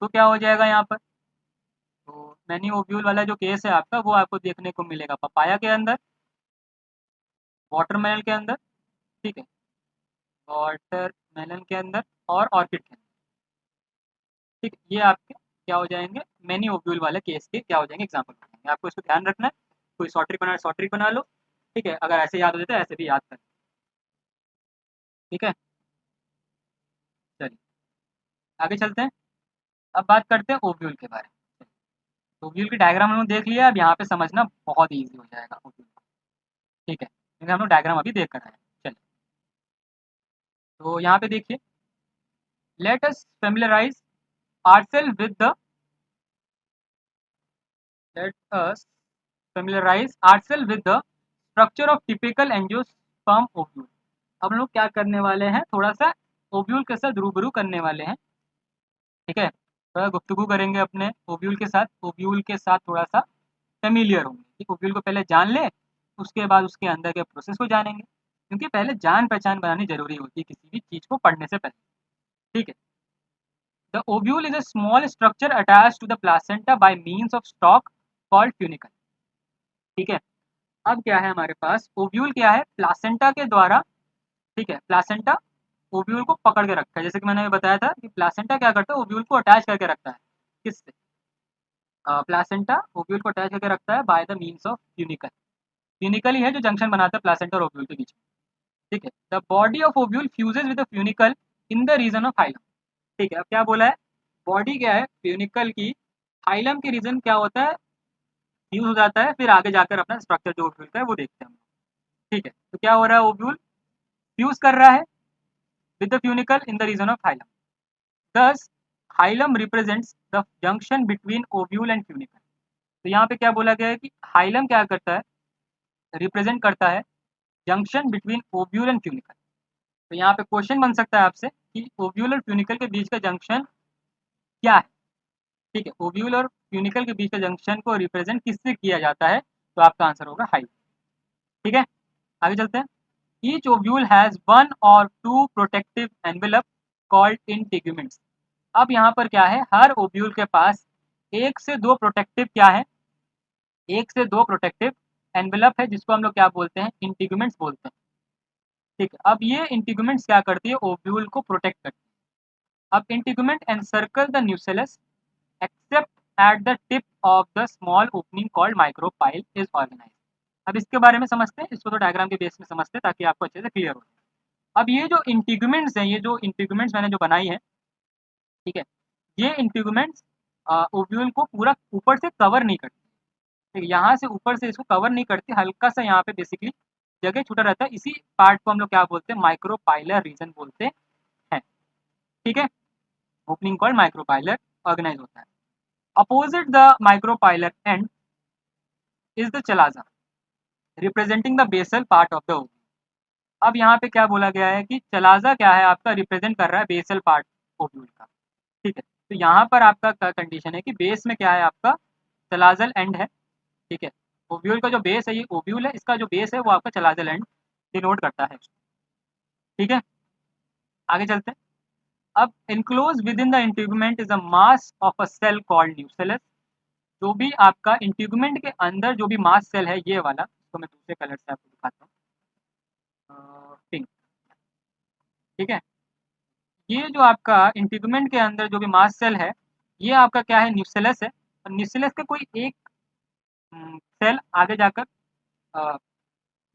A: तो क्या हो जाएगा यहाँ पर, तो मैनी ओव्यूल वाला जो केस है आपका वो आपको देखने को मिलेगा पपाया के अंदर, वाटरमेलन के अंदर। ठीक है, वाटरमेलन के अंदर और ऑर्किड के अंदर। ठीक है, ये आपके क्या हो जाएंगे, मैनी ओव्यूल वाले केस के क्या हो जाएंगे, एग्जाम्पल हो जाएंगे। आपको इसको ध्यान रखना है, कोई शॉर्ट ट्रिक बना लो। ठीक है, अगर ऐसे याद हो जाता है ऐसे भी याद कर। ठीक है, चलिए आगे चलते हैं। अब बात करते हैं ओव्यूल के बारे में। ओव्यूल की डायग्राम हम लोग देख लिया, अब यहाँ पे समझना बहुत ईजी हो जाएगा ओव्यूल को। ठीक है, क्योंकि हम लोग डायग्राम अभी देख कर रहे हैं। चलिए, तो यहाँ पे देखिए, let us familiarise ourselves with the let us familiarize ourselves with the structure of typical angiosperm ovule। अब हम लोग क्या करने वाले हैं, थोड़ा सा ओव्यूल के साथ रूबरू करने वाले हैं। ठीक है, थोड़ा गुफ्तगू करेंगे अपने ओव्यूल के साथ, ओव्यूल के साथ थोड़ा सा फेमिलियर होंगे कि ओव्यूल को पहले जान ले, उसके बाद उसके अंदर के प्रोसेस को जानेंगे, क्योंकि पहले जान पहचान बनानी जरूरी होती है किसी भी चीज़ को पढ़ने से पहले। ठीक है, the ovule is a small structure attach to the placenta by means of stalk called funicle. ठीक है, अब क्या है हमारे पास, ओव्यूल क्या है, प्लासेंटा के द्वारा। ठीक है, प्लासेंटा ओव्यूल को पकड़ के रखता है, जैसे कि मैंने बताया था कि प्लासेंटा क्या करता है, ओव्यूल को अटैच करके रखता है। किससे, प्लासेंटा ओव्यूल को अटैच करके रखता है बाय द मीन्स ऑफ ट्यूनिकल। ट्यूनिकल ही है जो जंक्शन बनाता है प्लासेंटा और ओव्यूल के बीच में। ठीक है, the body of ovule fuses with the funicle in the region of hilum. ठीक है, अब क्या बोला है, बॉडी क्या है फ्यूनिकल की, हाइलम के रीजन क्या होता है, फ्यूज हो जाता है, फिर आगे जाकर अपना स्ट्रक्चर जो ओव्यूल का है वो देखते हैं हम। ठीक है, तो क्या हो रहा है, ओव्यूल फ्यूज कर रहा है with the funicle in the region of hilum. Thus, hilum represents the junction between ovule and funicle. तो यहाँ पे क्या बोला गया है कि हाइलम क्या करता है, रिप्रेजेंट करता है junction between ovule and funicle. तो यहाँ पे क्वेश्चन बन सकता है आपसे कि ओव्यूल और फ्यूनिकल के बीच का जंक्शन क्या है। ठीक है, ओव्यूल और ट्यूनिकल के बीच के जंक्शन को रिप्रेजेंट किससे किया जाता है, तो आपका आंसर होगा हाई। ठीक है, आगे चलते हैं। Each ovule has one or two protective envelope called integuments. अब यहाँ पर क्या है, हर ओव्यूल के पास एक से दो प्रोटेक्टिव क्या है, एक से दो प्रोटेक्टिव एनवेलप है, जिसको हम लोग क्या बोलते हैं, इंटीग्यूमेंट्स बोलते हैं। ठीक है, अब ये इंटीग्यूमेंट्स क्या करती है, ओव्यूल को प्रोटेक्ट करती है। अब integument encircle the nucellus except at the tip of the small opening called micropyle is organise. अब इसके बारे में समझते हैं, इसको तो डायग्राम के बेस में समझते हैं ताकि आपको अच्छे से क्लियर हो। अब ये जो इंटीग्यूमेंट्स हैं, ये जो इंटीग्यूमेंट्स मैंने जो बनाई है, ठीक है, ये इंटीग्यूमेंट्स ओव्यूल को पूरा ऊपर से कवर नहीं करती। ठीक है, यहाँ से ऊपर से इसको कवर नहीं करती, हल्का सा यहाँ पे बेसिकली जगह छूटा रहता है। इसी पार्ट को हम लोग क्या बोलते हैं, माइक्रोपाइलर रीजन बोलते हैं। ठीक है, ओपनिंग कॉल्ड माइक्रोपाइलर ऑर्गेनाइज होता है। Opposite the micropylar end is the chalaza representing the basal part of the ovule. अब यहाँ पे क्या बोला गया है कि चलाजा क्या है आपका, रिप्रेजेंट कर रहा है बेसल पार्ट ओव्यूल का। ठीक है, तो यहाँ पर आपका कंडीशन है कि बेस में क्या है आपका, चलाजल एंड है। ठीक है, ओव्यूल का जो बेस है, ये ओव्यूल है, इसका जो बेस है वो आपका चलाजल एंड डिनोट करता है। ठीक है, आगे चलते हैं। अब enclosed within the integument is a mass of a cell called nucellus. जो भी आपका इंटीग्यूमेंट के अंदर जो भी मास सेल है, ये वाला, तो मैं दूसरे कलर से आपको दिखाता हूँ, पिंक। ठीक है, ये जो आपका इंटीग्यूमेंट के अंदर जो भी मास सेल है, ये आपका क्या है, न्यूसेलस है। और न्यूसेलस का कोई एक सेल आगे जाकर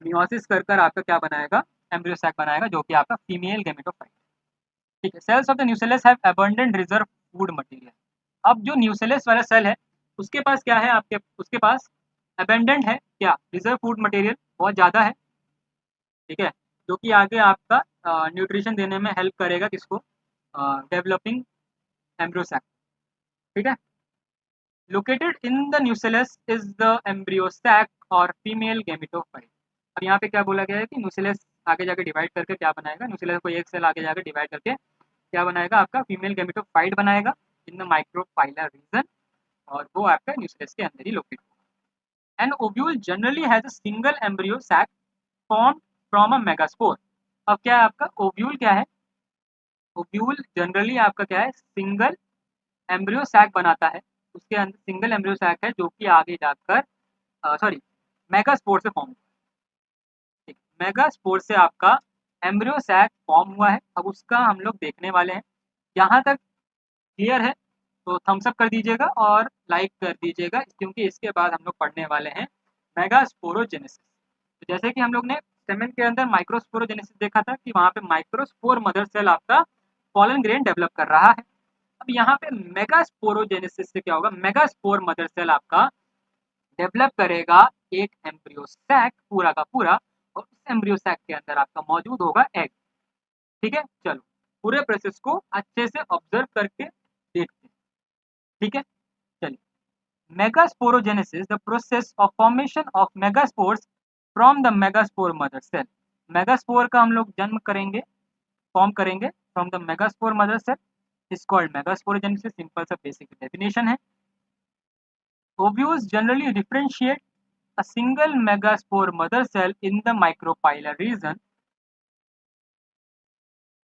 A: मियोसिस कर कर आपका क्या बनाएगा, एम्ब्रियो सैक बनाएगा, जो कि आपका फीमेल गैमेटोफाइट। ठीक है, cells of the nucellus have abundant reserve food material. अब जो न्यूसेलस वाला सेल है, उसके पास क्या है, आपके उसके पास अबेंडेंट है क्या, रिजर्व फूड मटेरियल बहुत ज़्यादा है। ठीक है, जो कि आगे आपका न्यूट्रिशन देने में हेल्प करेगा, किसको, डेवलपिंग एम्ब्रियो सैक। ठीक है, located in the nucellus is the embryo sac और फीमेल गैमेटोफाइट। अब यहाँ पे क्या बोला गया है कि न्यूसेलस आगे जाके डिवाइड करके क्या बनाएगा, न्यूसेलस को एक सेल आगे जाकर डिवाइड करके क्या बनाएगा, आपका फीमेल गैमेटोफाइट बनाएगा इन द माइक्रोपाइलर रीजन, और वो आपका न्यूसेलस के अंदर ही लोकेट होगा। An ovule generally has a single embryo sac formed from a megaspore. अब क्या है आपका ओव्यूल, क्या है, ओव्यूल जनरली आपका क्या है, सिंगल एम्ब्रियो सैक बनाता है। उसके अंदर सिंगल एम्ब्रियो सैक है, जो कि आगे जाकर सॉरी मेगास्पोर से फॉर्म हुआ है। मेगास्पोर से आपका एम्ब्रियो सैक फॉर्म हुआ है। अब उसका हम लोग देखने वाले हैं। यहाँ तक क्लियर है तो थम्स अप कर दीजिएगा और लाइक कर दीजिएगा, क्योंकि इसके बाद हम लोग पढ़ने वाले हैं मेगास्पोरोजेनेसिस। तो जैसे कि हम लोग ने स्टेमेन के अंदर माइक्रोस्पोरोजेनेसिस देखा था कि वहाँ पे माइक्रोस्पोर मदर सेल आपका पॉलन ग्रेन डेवलप कर रहा है। अब यहाँ पे मेगास्पोरोजेनेसिस से क्या होगा, मेगास्पोर मदर सेल आपका डेवलप करेगा एक एम्ब्रियो सैक पूरा का पूरा, और उस एम्ब्रियो सैक के अंदर आपका मौजूद होगा एग। ठीक है, चलो पूरे प्रोसेस को अच्छे से ऑब्जर्व करके देखते हैं। ठीक है, चलिए। Megasporogenesis the process of formation of megaspores from the megaspore mother cell. Megaspore का हम लोग जन्म करेंगे, फॉर्म करेंगे from the megaspore mother cell, is called megasporogenesis. Simple सा बेसिक डेफिनेशन है। Ovules generally differentiate a single megaspore mother cell in the micropylar region।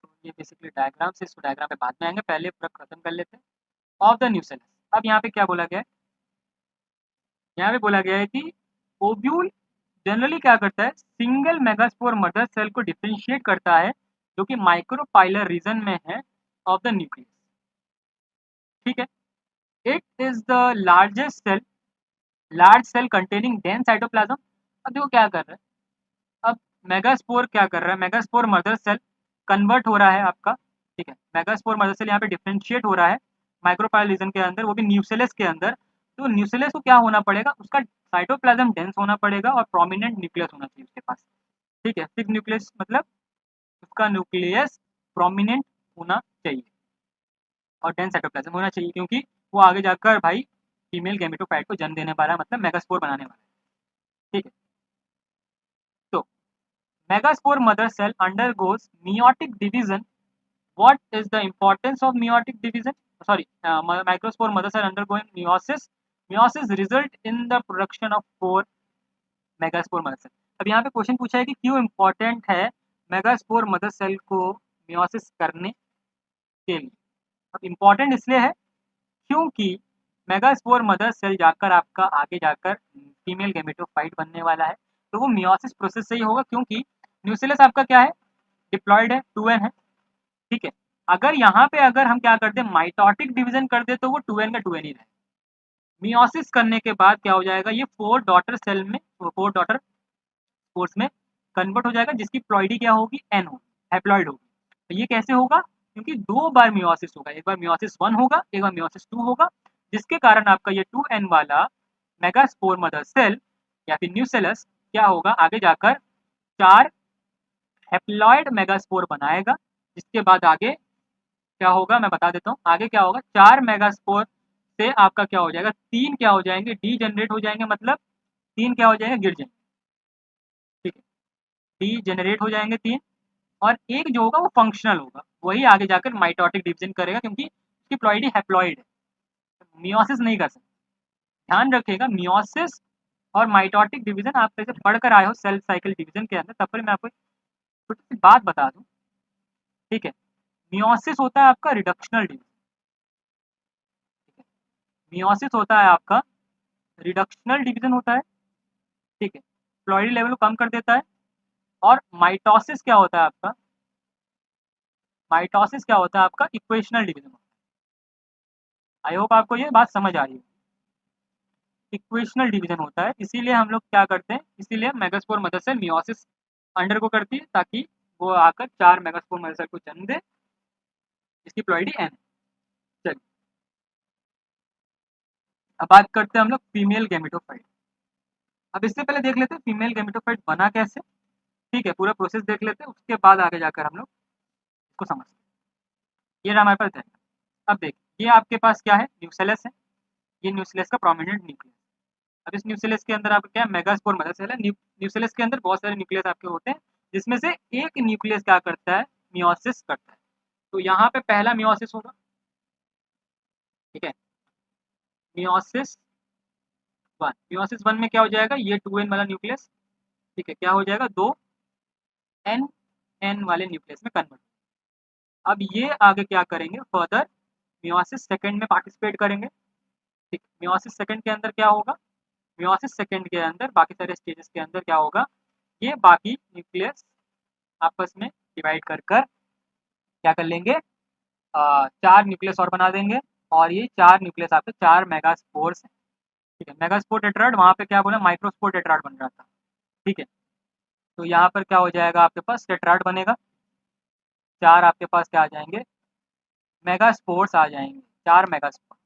A: तो ये बेसिकली डायग्राम से, इसको डायग्राम पे बाद में आएंगे, पहले पूरा खत्म कर लेते हैं। Of the nucellus. अब यहाँ पे क्या बोला गया है, यहाँ पे बोला गया है कि ओव्यूल जनरली क्या करता है, सिंगल मेगास्पोर मदर सेल को डिफरेंशिएट करता है, जो कि माइक्रोपाइलर रीजन में है ऑफ द न्यूक्लियस। ठीक है, it is the largest cell, large cell containing dense cytoplasm. अब देखो क्या कर रहा है, अब मेगास्पोर क्या कर रहा है, मेगास्पोर मदर सेल कन्वर्ट हो रहा है आपका। ठीक है, मेगास्पोर मदर सेल यहाँ पे डिफरेंशिएट हो रहा है माइक्रोपाइल रीजन के अंदर, वो भी न्यूसेलस के अंदर। तो न्यूसेलस को क्या होना पड़ेगा, उसका साइटोप्लाज्म डेंस होना पड़ेगा और प्रोमिनेंट न्यूक्लियस होना चाहिए उसके पास। ठीक है, थिक न्यूक्लियस मतलब उसका न्यूक्लियस प्रोमिनेंट होना चाहिए और डेंस साइटोप्लाज्म होना चाहिए, क्योंकि वो आगे जाकर भाई फीमेल गैमेटोफाइट को जन्म देने वाला है, मतलब मेगास्पोर बनाने वाला है। ठीक है, तो megaspore mother cell undergoes meiotic division। What is the importance of meiotic division? sorry, microspore mother cell undergoing meiosis. Meiosis result in the production of 4 megaspore mother cell. अब यहाँ पे क्वेश्चन पूछा है कि क्यों इम्पोर्टेंट है मेगास्पोर मदर सेल को meiosis करने के लिए। अब इम्पोर्टेंट इसलिए है क्योंकि मेगास्पोर मदर सेल जाकर आपका आगे जाकर फीमेल गैमेटोफाइट बनने वाला है, तो वो मियोसिस प्रोसेस से ही होगा, क्योंकि न्यूक्लियस आपका क्या है, डिप्लॉयड है, 2n है, ठीक है। अगर यहाँ पे अगर हम क्या करते हैं, माइटोटिक डिवीजन कर दे, तो वो 2n का 2n ही रहे। मियोसिस करने के बाद क्या हो जाएगा, ये 4 डॉटर सेल में, 4 डॉटर स्पोर्स में कन्वर्ट हो जाएगा, जिसकी प्लॉइडी क्या होगी, एन होगी, हैप्लॉइड होगी। तो ये कैसे होगा, क्योंकि 2 बार मियोसिस होगा, एक बार मियोसिस 1 होगा, एक बार मियोसिस 2 होगा, जिसके कारण आपका ये 2n वाला मेगास्पोर मदर सेल या फिर न्यूसेलस क्या होगा, आगे जाकर 4 हैप्लॉइड मेगास्पोर बनाएगा, जिसके बाद आगे क्या होगा मैं बता देता हूँ। आगे क्या होगा, 4 मेगास्पोर से आपका क्या हो जाएगा, 3 क्या हो जाएंगे, डी जनरेट हो जाएंगे, मतलब 3 क्या हो जाएंगे, गिर जाएंगे, ठीक है, डी जनरेट हो जाएंगे 3, और एक जो होगा वो फंक्शनल होगा, वही आगे जाकर माइटोटिक डिवीजन करेगा, क्योंकि उसकी प्लॉइडी हैप्लॉइड है, मियोसिस नहीं कर सकते। ध्यान रखिएगा, मियोसिस और माइटोटिक डिवीजन आप जैसे पढ़कर आए हो सेल साइकिल डिवीजन के अंदर, तब पर मैं आपको छोटी सी बात बता दूं, ठीक है। मियोसिस होता है आपका रिडक्शनल डिवीजन, ठीक है, मियोसिस होता है आपका रिडक्शनल डिवीजन होता है, ठीक है, प्लॉइडी लेवल को कम कर देता है। और माइटोसिस क्या होता है आपका, माइटोसिस क्या होता है आपका, इक्वेशनल डिवीजन। आई होप आपको ये बात समझ आ रही है, इक्वेशनल डिवीजन होता है, इसीलिए हम लोग क्या करते हैं, इसीलिए megaspore mother cell meiosis undergo करती है, ताकि वो आकर 4 मेगास्पोर मदर सेल को जन्म दे, इसकी प्लॉइडी एन। चलिए अब बात करते हैं हम लोग फीमेल गैमेटोफाइट। अब इससे पहले देख लेते हैं फीमेल गैमेटोफाइट बना कैसे, ठीक है, पूरा प्रोसेस देख लेते हैं, उसके बाद आगे जाकर हम लोग इसको समझते हैं। ये रहा हमारे पास डायग्राम। अब देखिए, ये आपके पास क्या है, न्यूक्लियस है, ये न्यूक्लियस का प्रोमिनेंट न्यूक्लियस। अब इस न्यूक्लियस के अंदर आपका क्या है, मेगास्पोर मदर सेल है। न्यूक्लियस के अंदर बहुत सारे न्यूक्लियस आपके होते हैं, जिसमें से एक न्यूक्लियस क्या करता है, मियोसिस करता है। तो यहाँ पे पहला मियोसिस होगा, ठीक है, मियोसिस 1। मियोसिस 1 में क्या हो जाएगा, ये 2n वाला न्यूक्लियस, ठीक है, क्या हो जाएगा, 2n वाले न्यूक्लियस में कन्वर्ट। अब ये आगे क्या करेंगे, फर्दर मियोसिस सेकंड में पार्टिसिपेट करेंगे, ठीक। मियोसिस सेकंड के अंदर क्या होगा, मियोसिस सेकंड के अंदर बाकी सारे स्टेजेस के अंदर क्या होगा, ये बाकी न्यूक्लियस आपस में डिवाइड कर कर क्या कर लेंगे, 4 न्यूक्लियस और बना देंगे, और ये 4 न्यूक्लियस आपके 4 मेगास्पोर्स हैं, ठीक है। मेगास्पोर टेट्राड, वहाँ पे क्या बोला, माइक्रोस्पोर टेट्राड बन रहा था, ठीक है। तो यहाँ पर क्या हो जाएगा, आपके पास टेट्राड बनेगा, 4 आपके पास क्या आ जाएंगे, मेगास्पोर्स आ जाएंगे, 4 मेगास्पोर।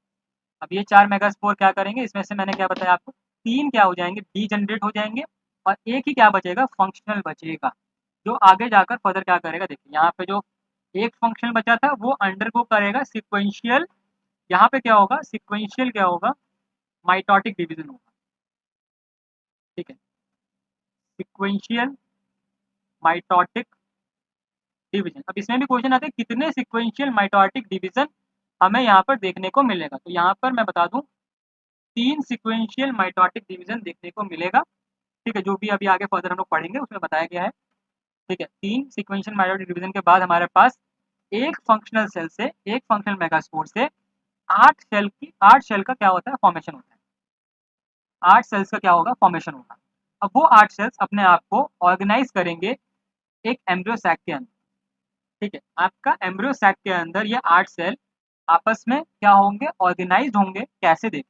A: अब ये 4 मेगास्पोर क्या करेंगे, इसमें से मैंने क्या बताया आपको, 3 क्या हो जाएंगे, डी जनरेट हो जाएंगे, और एक ही क्या बचेगा, फंक्शनल बचेगा, जो आगे जाकर फर्दर क्या करेगा। देखिए यहाँ पे जो एक फंक्शनल बचा था वो अंडरगो करेगा सिक्वेंशियल, यहाँ पे क्या होगा, सिक्वेंशियल क्या होगा, माइटोटिक डिवीजन होगा, ठीक है, सिक्वेंशियल माइटोटिक डिवीजन। अब इसमें भी क्वेश्चन आते हैं कितने सिक्वेंशियल माइटोटिक डिवीजन हमें यहाँ पर देखने को मिलेगा, तो यहाँ पर मैं बता दूं 3 सिक्वेंशियल माइटोटिक डिवीजन देखने को मिलेगा, ठीक है, जो भी अभी आगे फर्दर हम लोग पढ़ेंगे उसमें बताया गया है, ठीक है। 3 सिक्वेंशियल माइटोटिक डिवीजन के बाद हमारे पास एक फंक्शनल सेल से, एक फंक्शनल मेगास्पोर से 8 सेल का क्या होता है, फॉर्मेशन होता है, 8 सेल्स का क्या होगा, फॉर्मेशन होगा। अब वो 8 सेल्स अपने आप को ऑर्गेनाइज करेंगे एक एम्ब्रियो सैक के अंदर, ठीक है। आपका एम्ब्रियो सैक के अंदर ये 8 सेल आपस में क्या होंगे, ऑर्गेनाइज्ड होंगे, कैसे देखें,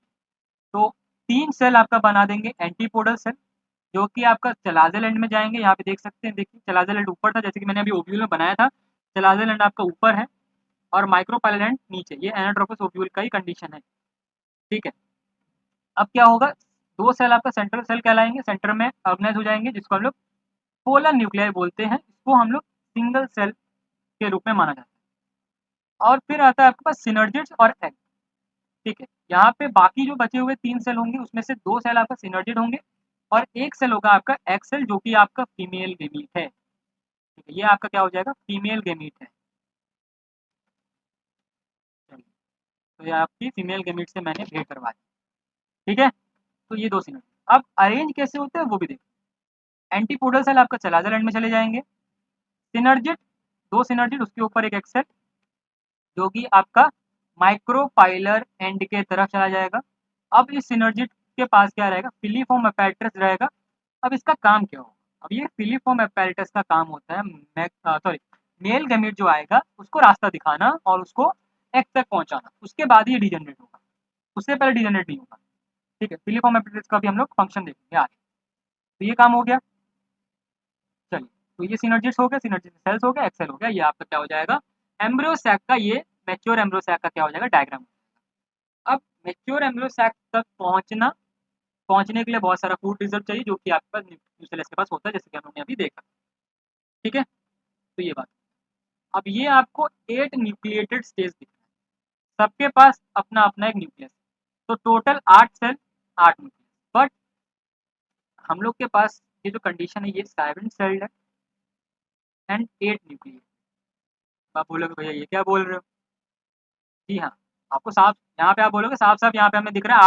A: तो 3 सेल आपका बना देंगे एंटीपोडल सेल, जो कि आपका चलाजल एंड में जाएंगे। यहाँ पे देख सकते हैं, देखिए चलाजल एंड ऊपर था, जैसे कि मैंने अभी ओव्यूल में बनाया था, चलाजल एंड आपका ऊपर है और माइक्रोपाइलल एंड नीचे, ये एनाट्रोपस ओव्यूल का ही कंडीशन है, ठीक है। अब क्या होगा, 2 सेल आपका सेंट्रल सेल कहलाएंगे, सेंटर में ऑर्गेनाइज हो जाएंगे, जिसको हम लोग पोलर न्यूक्लियाई बोलते हैं, इसको हम लोग सिंगल सेल के रूप में माना जाता है। और फिर आता है आपके पास सिनर्जिड्स और एग, ठीक है। यहाँ पे बाकी जो बचे हुए 3 सेल होंगे, उसमें से 2 सेल आपका सिनर्जिड होंगे, और एक सेल होगा आपका एग सेल, जो कि आपका फीमेल गेमीट है, ठीक है। ये आपका क्या हो जाएगा, फीमेल गेमीट है। तो ये आपकी फीमेल गैमीट से मैंने भेंट करवा दी। ठीक है, तो ये 2 सिनर्जिड। अब अरेंज कैसे होते हैं वो भी देखो। एंटीपोडल सेल आपका चलाजर एंड में चले जाएंगे। सिनर्जिड, 2 सिनर्जिड, उसके ऊपर एक एक्सेल जो कि आपका माइक्रोपाइलर एंड के तरफ चला जाएगा। अब इस सिनर्जिड के पास क्या रहेगा, फिलीफॉर्म अपैरेटस रहेगा। अब इसका काम क्या होगा, अब ये फिलीफॉर्म अपैरेटस का काम होता है सॉरी मेल गैमीट जो आएगा उसको रास्ता दिखाना और उसको एक्स तक पहुंचाना, उसके बाद ही डीजनरेट होगा, उससे पहले डीजनरेट नहीं होगा। ठीक है, फिलीफॉर्म अपैरेटस का भी हम लोग फंक्शन देखेंगे आगे। तो ये काम हो गया। चलिए, तो ये सिनर्जिड्स हो गया, सिनर्जिड सेल्स हो गया, एक्सेल हो गया। ये आपका क्या हो जाएगा, एम्ब्रियो सैक का, ये मैच्योर एम्ब्रियो सैक का क्या हो जाएगा, डायग्राम। अब मैच्योर एम्ब्रियो सैक तक पहुंचने के लिए बहुत सारा फूड रिजर्व चाहिए जो कि आपके पास न्यूक्लियस के पास होता है, जैसे कि हम लोगों ने अभी देखा। ठीक है, तो ये बात। अब ये आपको 8 न्यूक्लिएटेड स्टेज दिख रहा है, सबके पास अपना अपना एक न्यूक्लियस। तो टोटल 8 सेल, 8 न्यूक्लियस। बट हम लोग के पास ये जो कंडीशन है ये 7 सेल्ड है एंड 8 न्यूक्लियस। आप बोलोगे भैया ये क्या बोल रहे हो। जी हाँ, आपको साफ यहाँ पे आप बोलोगे साफ साफ यहाँ पे हमें दिख रहा है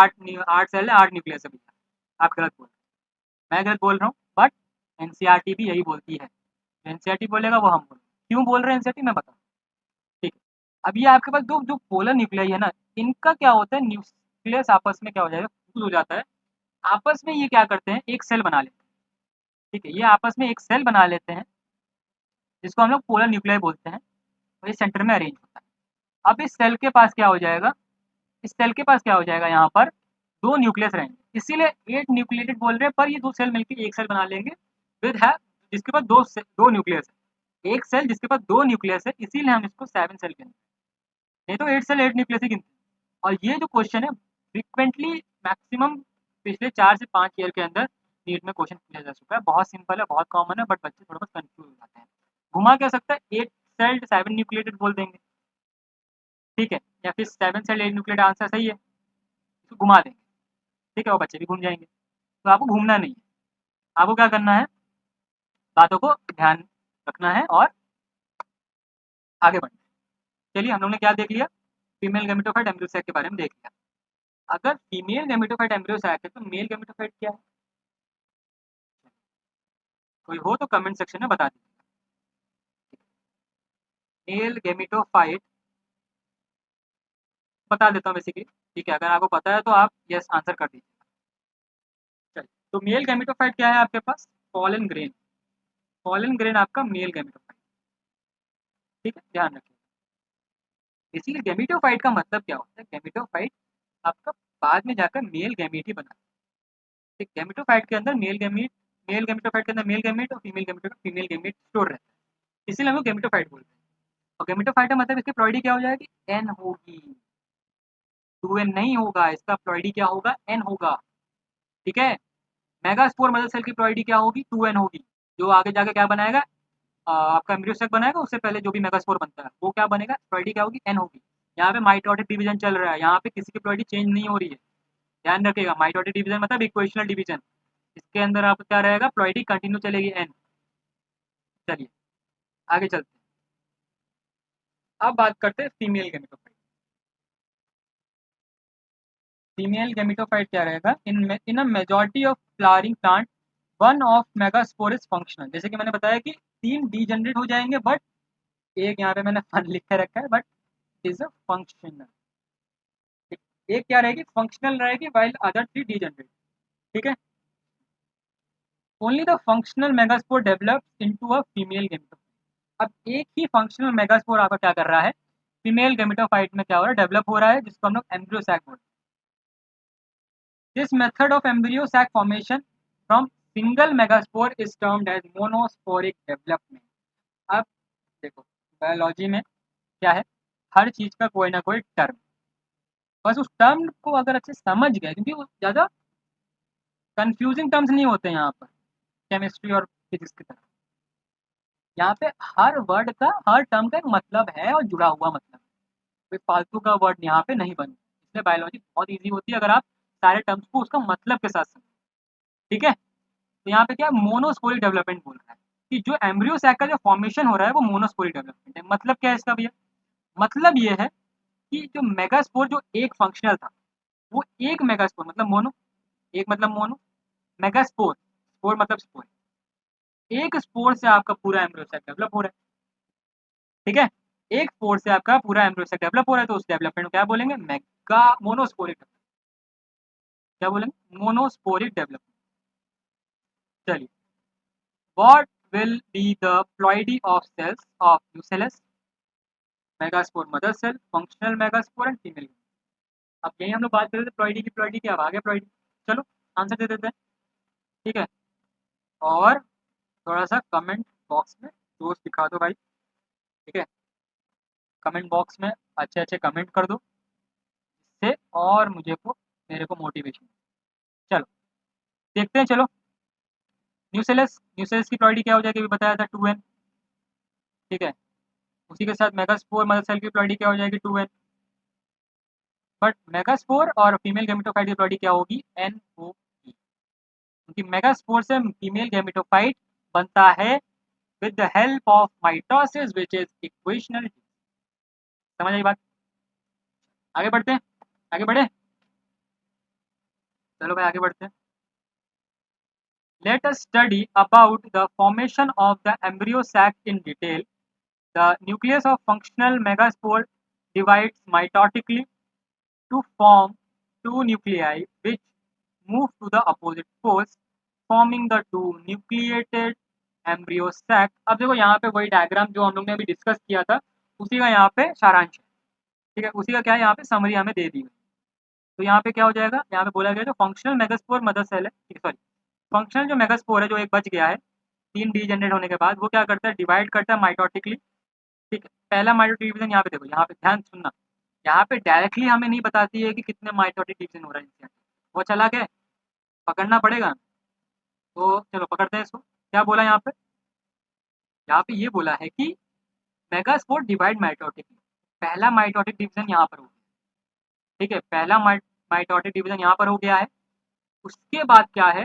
A: 8 सेल है, 8 न्यूक्लियस है भैया। आप गलत बोल रहे हो, मैं गलत बोल रहा हूँ। बट एनसीईआरटी भी यही बोलती है, एनसीईआरटी बोलेगा वो हम बोल, क्यों बोल रहे हैं एनसीईआरटी मैं बता। ठीक है, अब ये आपके पास दो जो पोलर न्यूक्लियाई है ना, इनका क्या होता है, न्यूक्लियस आपस में क्या हो जाएगा, फ्यूज हो जाता है। आपस में ये क्या करते हैं, एक सेल बना लेते हैं। ठीक है, ये आपस में एक सेल बना लेते हैं जिसको हम लोग पोलर न्यूक्लियाई बोलते हैं, और ये सेंटर में अरेंज होता है। अब इस सेल के पास क्या हो जाएगा, इस सेल के पास क्या हो जाएगा, यहाँ पर 2 न्यूक्लियस रहेंगे, इसीलिए 8 न्यूक्लिएटेड बोल रहे हैं। पर ये 2 सेल मिलकर एक सेल बना लेंगे विद है जिसके पास दो न्यूक्लियस है। एक सेल जिसके पास 2 न्यूक्लियस है, इसीलिए हम इसको 7 सेल गिनते हैं, नहीं तो 8 सेल 8 न्यूक्लियस ही गिनते हैं। और ये जो क्वेश्चन है फ्रीक्वेंटली मैक्सिमम पिछले 4 से 5 ईयर के अंदर नीट में क्वेश्चन पूछा जा चुका है। बहुत सिंपल है, बहुत कॉमन है, बट बच्चे थोड़ा बहुत कंफ्यूज हो जाते हैं। घुमा क्या सकता है, 8 सेल्ड 7 न्यूक्लिएटेड बोल देंगे। ठीक है, या फिर 7 सेल्ड 8 न्यूक्लिएटेड आंसर सही है, इसको घुमा देंगे। ठीक है, वो बच्चे भी घूम जाएंगे। तो आपको घूमना नहीं है, आपको क्या करना है, बातों को ध्यान रखना है और आगे बढ़ना है। चलिए, हम लोग ने क्या देख लिया, फीमेल गैमेटोफाइट एम्ब्रियो सैक के बारे में देख लिया। अगर फीमेल गैमेटोफाइट एम्ब्रियो सैक है तो मेल गैमेटोफाइट क्या है, कोई हो तो कमेंट सेक्शन में बता दीजिए। मेल गैमेटोफाइट बता देता हूँ बेसिकली। ठीक है, अगर आपको पता है तो आप यस आंसर कर दीजिए। चलिए, तो मेल गैमेटोफाइट क्या है आपके पास, पॉलन ग्रेन। पॉलन ग्रेन आपका मेल गैमेटोफाइट। ठीक है, ध्यान रखिए। बेसिकली गैमेटोफाइट का मतलब क्या होता है, गैमेटोफाइट आपका बाद में जाकर मेल गैमेट ही बना है। गैमेटोफाइट के अंदर मेल गैमेटोफाइट के अंदर मेल गैमेट और फीमेल गैमेट स्टोर रहता है, इसीलिए हम लोग गैमेटोफाइट बोलते हैं। और गैमेटोफाइट का मतलब इसकी प्लॉइडी क्या हो जाएगी, एन होगी, 2n नहीं होगा, इसका प्लॉइडी क्या होगा, एन होगा। ठीक है, मेगास्पोर मदर सेल की प्लॉइडी क्या होगी, 2n होगी। जो आगे जाके क्या बनाएगा, आपका एम्ब्रियोसेक बनाएगा, उससे पहले जो भी मेगास्पोर बनता है वो क्या बनेगा, प्लॉइडी क्या होगी, एन होगी। यहाँ पे माइटोटिक डिवीजन चल रहा है, यहाँ पे किसी की प्लॉइडी चेंज नहीं हो रही है, ध्यान रखिएगा। माइटोटिक डिवीजन मतलब इक्वेशनल डिवीजन, इसके अंदर आपको क्या रहेगा, प्लॉइडी कंटिन्यू चलेगी, एन। चलिए आगे चलते हैं, अब बात करते हैं फीमेल गैमेटोफाइट। फीमेल गैमेटोफाइट क्या रहेगा, in a majority of flowering plant one of megaspore is functional. जैसे कि मैंने बताया कि 3 डीजनरेट हो जाएंगे, बट एक यहाँ पे मैंने फन लिख के रखा है, बट इज अ फंक्शनल। एक क्या रहेगी, फंक्शनल रहेगी, वाइल अदर 3 डीजनरेट। ठीक है, only the functional megaspore develops into a female gametophyte. अब एक ही फंक्शनल मेगास्पोर आपका क्या कर रहा है, फीमेल गैमेटोफाइट में क्या हो रहा है, डेवलप हो रहा है, जिसको हम लोग एम्ब्रियो सैक बोलते हैं। This method of embryo sac formation from single megaspore is termed as monosporic development. अब देखो, बायोलॉजी में क्या है, हर चीज का कोई ना कोई टर्म, बस उस टर्म को अगर अच्छे समझ गए, क्योंकि वो ज़्यादा कंफ्यूजिंग टर्म्स नहीं होते यहाँ पर केमिस्ट्री और फिजिक्स की तरह। यहाँ पे हर वर्ड का, हर टर्म का एक मतलब है और जुड़ा हुआ मतलब, कोई फालतू का वर्ड यहाँ पे नहीं बने, इसलिए बायोलॉजी बहुत ईजी होती है अगर आप सारे टर्म्स को उसका मतलब के साथ समझें। ठीक है, तो यहाँ पे क्या मोनोस्पोरिक डेवलपमेंट बोल रहा है कि जो एम्ब्रियो सैक का जो फॉर्मेशन हो रहा है वो मोनोस्पोरिक डेवलपमेंट है। मतलब क्या है इसका भैया, मतलब ये है कि जो मेगास्पोर जो एक फंक्शनल था, वो एक मेगास्पोर मतलब मोनो, एक मतलब मोनो, मेगास्पोर, स्पोर मतलब स्पोर, एक स्पोर से आपका पूरा एम्ब्रियो सेक डेवलप हो रहा है। ठीक है, एक स्पोर से आपका पूरा एम्ब्रियो सेक डेवलप हो रहा है, तो उस डेवलपमेंट को क्या बोलेंगे? मेगा मोनोस्पोरिक, क्या बोलेंगे? Monosporic development. चलिए, what will be the ploidy of cells of nucellus? Megaspore mother cell, functional megaspore and female. अब यही हम लोग बात कर रहे थे प्लॉइडी की, प्लॉइडी की, अब आगे प्लॉइडी। चलो आंसर दे देते हैं। ठीक है, और थोड़ा सा कमेंट बॉक्स में जोश दिखा दो भाई। ठीक है, कमेंट बॉक्स में अच्छे अच्छे कमेंट कर दो, इससे और मुझे को मेरे को मोटिवेशन। चलो देखते हैं। चलो, न्यूसेलस, न्यूसेलस की प्लॉइडी क्या हो जाएगी? अभी बताया था 2n। ठीक है, उसी के साथ मेगास्पोर मदर सेल की प्लॉइडी क्या हो जाएगी? 2n। बट मेगास्पोर और फीमेल गैमेटोफाइट की प्लॉइडी क्या होगी? NOE। क्योंकि मेगास्पोर से फीमेल गैमेटोफाइट बनता है with the help of mitosis which is equational. समझ आई बात? आगे बढ़ते हैं, आगे बढ़े। चलो भाई आगे बढ़ते हैं। Let us study about the formation of the embryo sac in detail. The nucleus of functional megaspore divides mitotically to form two nuclei which move to the opposite poles, forming the two nucleated embryo sac। अब देखो यहाँ पे वही diagram जो हम लोग ने अभी डिस्कस किया था, उसी का यहाँ पे सारांश है। ठीक है, उसी का क्या है यहाँ पे समरी हमें दे दी है। तो यहाँ पे क्या हो जाएगा? यहाँ पे बोला गया जो फंक्शनल मेगास्पोर मदर सेल है, ठीक है, सॉरी, फंक्शनल जो मेगास्पोर है जो एक बच गया है 3 डी जनरेट होने के बाद, वो क्या करता है? डिवाइड करता है माइटोटिकली। ठीक है, पहला माइटोटिक डिवीजन यहाँ पे देखो, यहाँ पे ध्यान सुनना, यहाँ पे डायरेक्टली हमें नहीं बताती है कि कितने माइटोटिक डिवीजन हो रहा है इनसे, वो चला के पकड़ना पड़ेगा। तो चलो पकड़ते हैं इसको। क्या बोला यहाँ पे? यहाँ पे ये बोला है कि मेगास्पोर डिवाइड माइटोटिक, पहला माइटोटिक डिवीजन यहाँ पर हो गया। ठीक है, पहला माइटोटिक डिवीजन यहाँ पर हो गया है। उसके बाद क्या है?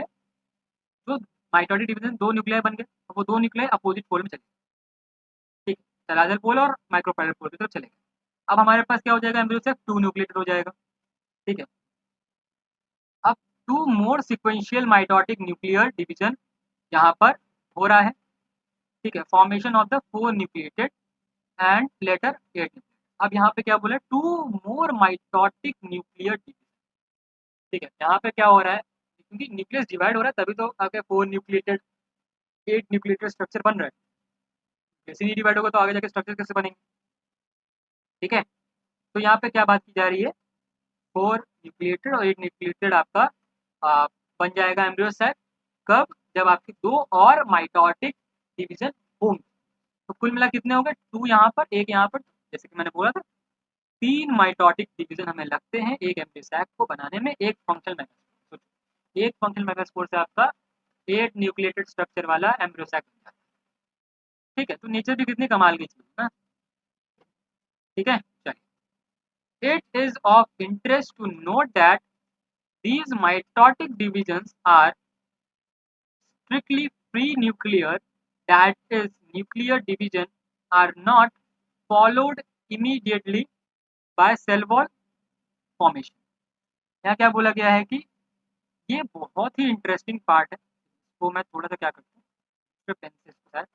A: जो माइटोटिक डिवीजन दो न्यूक्लियाई बन गए, तो वो दो न्यूक्लियाई अपोजिट पोल में चले। ठीक है, सलाजल पोल और माइक्रोपैरल पोल की तरफ चले गए। अब हमारे पास क्या हो जाएगा? एम्ब्रियो से 2 न्यूक्लिएटेड हो जाएगा। ठीक है, अब 2 मोर सिक्वेंशियल माइटोटिक न्यूक्लियर डिवीजन यहाँ पर हो रहा है। ठीक है, formation of the 4 nucleated and later 8। अब यहाँ पे क्या बोला? 2 मोर माइटोटिक न्यूक्लियर डिवीजन। ठीक है, यहाँ पे क्या हो रहा है? क्योंकि न्यूक्लियस डिवाइड हो रहा है तभी तो आगे 4 न्यूक्लिएटेड 8 न्यूक्लिएटेड स्ट्रक्चर बन रहा है। जैसे नहीं डिवाइड होगा तो आगे जाके स्ट्रक्चर कैसे बनेंगे? ठीक है, तो यहाँ पे क्या बात की जा रही है? 4 न्यूक्लिएटेड और 8 न्यूक्लिएटेड आपका बन जाएगा एम्ब्रियो सेक। कब? जब आपके 2 और माइटोटिक डिवीजन होंगे। तो कुल मिला कितने हो गए? 2 यहाँ पर, 1 यहाँ पर। जैसे कि मैंने बोला था 3 माइटोटिक डिवीजन हमें लगते हैं एक एम्ब्रियो सेक को बनाने में, एक फंक्शनल मेगास्पोर। एक फंक्शनल मेगास्पोर से आपका 8 न्यूक्लिएटेड स्ट्रक्चर वाला एम्ब्रियो सेक बन जाता है। ठीक है, तो नेचर भी कितनी कमाल की चीज है ना। ठीक है, चलिए, it is of interest to note that these mitotic divisions are strictly pre-nuclear, that is, nuclear division are not followed immediately by cell wall formation। यहाँ क्या बोला गया है कि ये बहुत ही इंटरेस्टिंग पार्ट है, वो मैं थोड़ा सा क्या करता हूँ, पेन से इसको शायद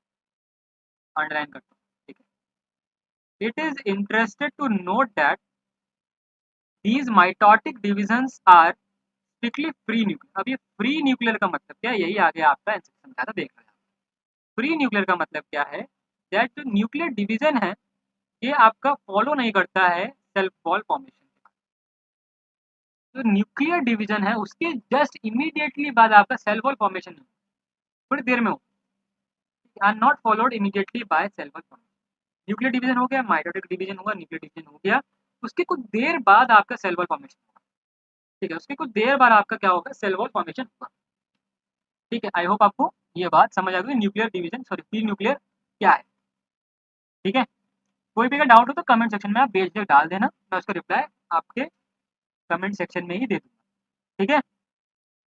A: अंडरलाइन करता हूँ। ठीक है, it is interested to note that these mitotic divisions are strictly free nuclear. अब ये फ्री न्यूक्लियर का मतलब क्या है? यही आगे आपका आंसर समझा था, देख रहे हैं। फ्री न्यूक्लियर का मतलब क्या है? दैट जो न्यूक्लियर डिवीजन है ये आपका फॉलो नहीं करता है सेल वॉल फॉर्मेशन के बाद। जो न्यूक्लियर डिवीजन है उसके जस्ट इमीडिएटली बाद आपका सेल वॉल फॉर्मेशन थोड़ी देर में हो, are not followed immediately by cell wall formation. Nuclear division हो गया, माइटोटिक डिवीजन हुआ, न्यूक्लियर डिवीजन हो गया, उसके कुछ देर बाद आपका सेल वॉल फॉर्मेशन होगा। ठीक है, उसके कुछ देर बाद आपका क्या होगा? सेल वॉल फॉर्मेशन होगा। ठीक है, आई होप आपको ये बात समझ आ गई nuclear division, sorry free nuclear क्या है। ठीक है, कोई भी अगर डाउट हो तो कमेंट सेक्शन में आप बेझिझक डाल देना, मैं उसका रिप्लाई आपके कमेंट सेक्शन में ही दे दूंगा। ठीक है,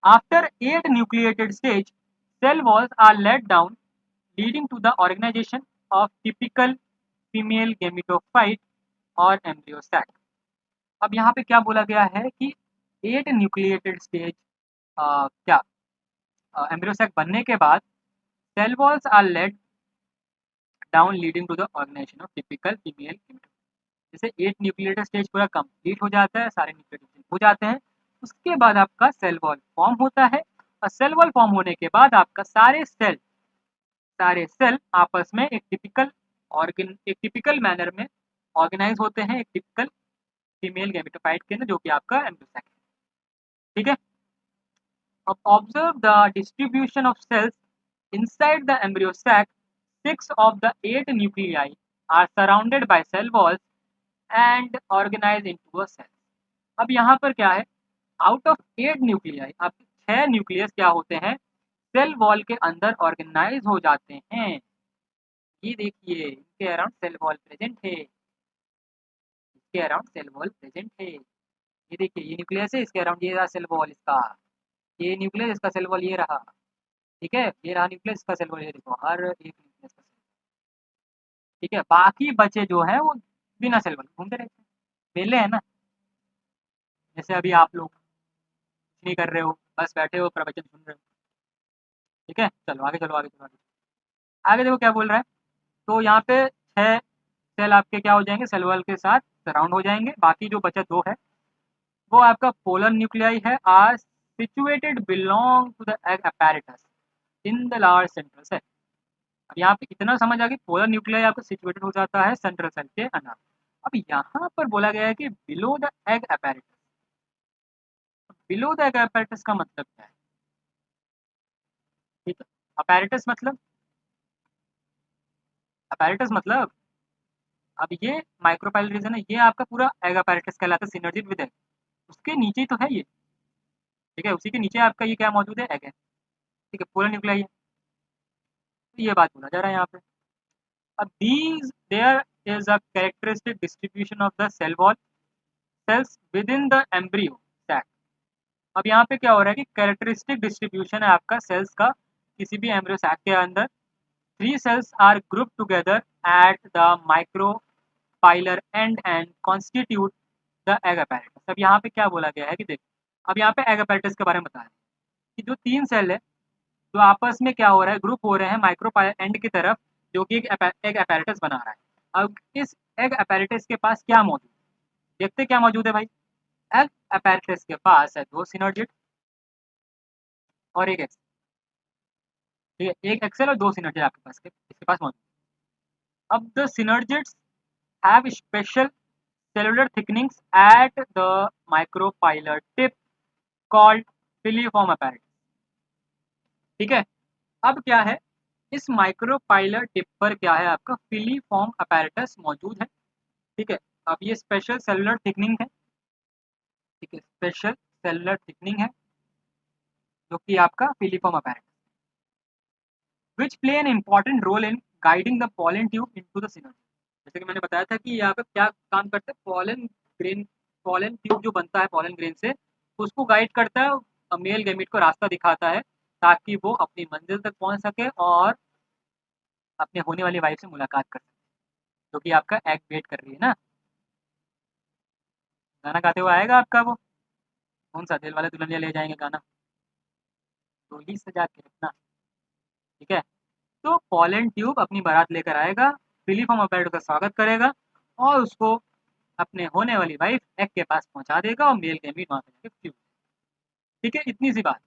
A: after 8 nucleated stage cell walls are laid down leading to the organisation of typical female gametophyte और एम्ब्रियो सैक। अब यहाँ पे क्या बोला गया है कि 8 न्यूक्लिएटेड स्टेज क्या एम्ब्रियो सैक बनने के बाद cell walls are laid down leading to the organisation of typical female gametophyte. जैसे 8 न्यूक्लिएटेड स्टेज पूरा कंप्लीट हो जाता है, सारे न्यूक्लिएटेड हो जाते हैं, उसके बाद आपका सेल वॉल फॉर्म होता है और सेल वॉल फॉर्म होने के बाद आपका सारे सेल आपस में एक टिपिकल मैनर में ऑर्गेनाइज होते हैं, एक टिपिकल फीमेल गैमेटोफाइट के अंदर, जो कि आपका एम्ब्रियो सैक है। ठीक है, अब observe the distribution of cells inside the embryo sac. 6 of the 8 nuclei are surrounded by cell walls and organized into a cell। अब यहाँ पर क्या है, आउट ऑफ 8 न्यूक्लियाई आपके 6 न्यूक्लियस क्या होते हैं, सेल वॉल के अंदर ऑर्गेनाइज हो जाते हैं। ये देखिए, इनके अराउंड सेल वॉल प्रेजेंट है, इसके अराउंड सेल वॉल प्रेजेंट है। ये देखिए, ये न्यूक्लियस है, इसके अराउंड ये रहा सेल वॉल इसका, ये न्यूक्लियस, इसका सेल वॉल ये रहा। ठीक है, ये रहा न्यूक्लियस, इसका सेल वॉल ये देखो, हर एक न्यूक्लियस का। ठीक है, बाकी बचे जो है वो बिना सेल वॉल घूमते रहते हैं, मेले है ना। जैसे अभी आप लोग कुछ नहीं कर रहे हो, बस बैठे हो, प्रवचन सुन रहे हो। ठीक है, चलो आगे चलो, आगे चलो, आगे देखो क्या बोल रहा है। तो यहाँ पे 6 सेल आपके क्या हो जाएंगे, सेल वॉल के साथ सराउंड हो जाएंगे। बाकी जो बचा 2 है वो आपका पोलर न्यूक्लियाई है, are situated belong to the egg apparatus in the large central cell. अब यहाँ पे इतना समझ आ गया, पोलर न्यूक्लियाई आपका सिचुएटेड हो जाता है सेंट्रल सेल के अंदर। अब यहाँ पर बोला गया है कि below the egg apparatus. Below the egg apparatus का मतलब क्या है? ठीक है, अपैरेटस मतलब, अपैरेटस मतलब, अब ये माइक्रोपाइलर रीजन है, ये आपका पूरा एग अपैरेटस कहलाता है, सिनर्जिड विद एग। उसके नीचे तो है ये। ठीक है, उसी के नीचे आपका ये क्या मौजूद है, एग है। ठीक है, पोलर न्यूक्लियाई है, तो ये बात बोला जा रहा है यहाँ पे। अब these there is a characteristic distribution of the cell wall cells within the embryo sac। अब यहाँ पे क्या हो रहा है कि कैरेक्टरिस्टिक डिस्ट्रीब्यूशन है आपका सेल्स का किसी भी एम्ब्रियो सैक के अंदर। 3 cells are grouped together at the micropylar end and constitute the egg apparatus। अब यहाँ पे क्या बोला गया है कि देखो, अब यहाँ पे एग apparatus के बारे में बताया कि जो 3 सेल है जो आपस में क्या हो रहा है, ग्रुप हो रहे हैं माइक्रोपाइलर एंड की तरफ, जो कि एक अपैरेटस बना रहा है। अब इस एग अपैरेटस के पास क्या मौजूद है, देखते क्या मौजूद है भाई। एग अपैरेटस के पास है 2 सिनर्जिड और एक एक्सेल। ठीक है, एक एक्सेल और 2 सिनर्जिड आपके पास इसके पास मौजूद है। अब the synergids have special cellular thickenings at the micropylar tip called filiform apparatus. ठीक है, अब क्या है, इस माइक्रोपाइलर टिप पर क्या है आपका फिलीफॉर्म अपैरेटस मौजूद है। ठीक है, अब ये स्पेशल सेलुलर थिकनिंग है। ठीक है, स्पेशल सेलुलर थिकनिंग है जो कि आपका filiform apparatus, which play an important role in guiding the pollen tube into the synergy. जैसे कि मैंने बताया था कि यहाँ पे क्या काम करता है, पॉलन ग्रेन, पॉलन ट्यूब जो बनता है पॉलन ग्रेन से, उसको गाइड करता है, मेल गैमीट को रास्ता दिखाता है ताकि वो अपनी मंजिल तक पहुंच सके और अपने होने वाली वाइफ से मुलाकात कर सके, जो कि आपका एग वेट कर रही है ना। गाना गाते हुए आएगा आपका वो, कौन सा, दिल वाले दुल्हनिया ले जाएंगे गाना, डोली सजा के रखना। ठीक है, तो पॉलन ट्यूब अपनी बारात लेकर आएगा, फिलीफॉर्म अपैरेटस का स्वागत करेगा और उसको अपने होने वाली वाइफ एग के पास पहुंचा देगा और मेल गैमीट वहां पे जाके फ्यूज। ठीक है, इतनी सी बात।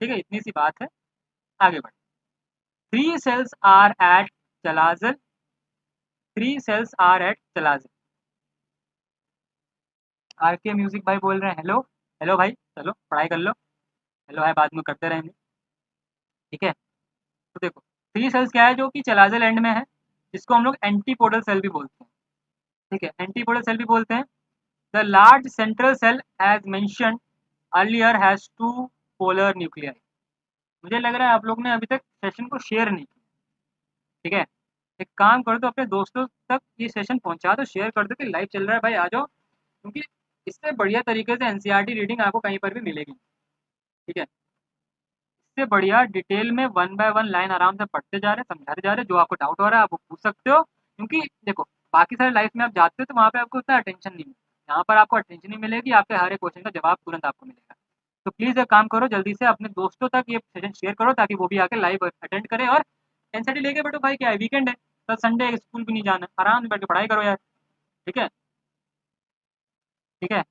A: ठीक है, इतनी सी बात है, आगे बढ़। 3 cells are at chalazal, 3 cells are at chalazal. R K music भाई बोल रहे हैं हेलो, हेलो भाई, चलो पढ़ाई कर लो, हेलो है बाद में करते रहेंगे। ठीक है, तो देखो 3 सेल्स क्या है जो कि चलाजल एंड में है, जिसको हम लोग एंटीपोडल सेल भी बोलते हैं। ठीक है, एंटीपोडल सेल भी बोलते हैं। The large central cell as mentioned earlier has 2 polar nuclei. मुझे लग रहा है आप लोग ने अभी तक सेशन को शेयर नहीं किया। ठीक है, एक काम कर दो, अपने दोस्तों तक ये सेशन पहुंचा दो, शेयर कर दो कि लाइव चल रहा है भाई, आ जाओ, क्योंकि इससे बढ़िया तरीके से एनसीईआरटी रीडिंग आपको कहीं पर भी मिलेगी। ठीक है, इससे बढ़िया डिटेल में 1 बाय 1 लाइन आराम से पढ़ते जा रहे, समझाते जा रहे, जो आपको डाउट हो रहा है आप वो पूछ सकते हो, क्योंकि देखो बाकी सारे लाइफ में आप जाते हो तो वहाँ पे आपको उतना अटेंशन नहीं मिलता। यहाँ पर आपको अटेंशन नहीं मिलेगी, आपके हर एक क्वेश्चन का जवाब तुरंत आपको मिलेगा। तो प्लीज़ एक काम करो, जल्दी से अपने दोस्तों तक ये सेशन शेयर करो ताकि वो भी आके लाइव अटेंड करें। और एनसीईआरटी लेके बैठो भाई, क्या है, वीकेंड है, कल संडे है, स्कूल भी नहीं जाना, आराम से बैठ के पढ़ाई करो यार। ठीक है, ठीक है,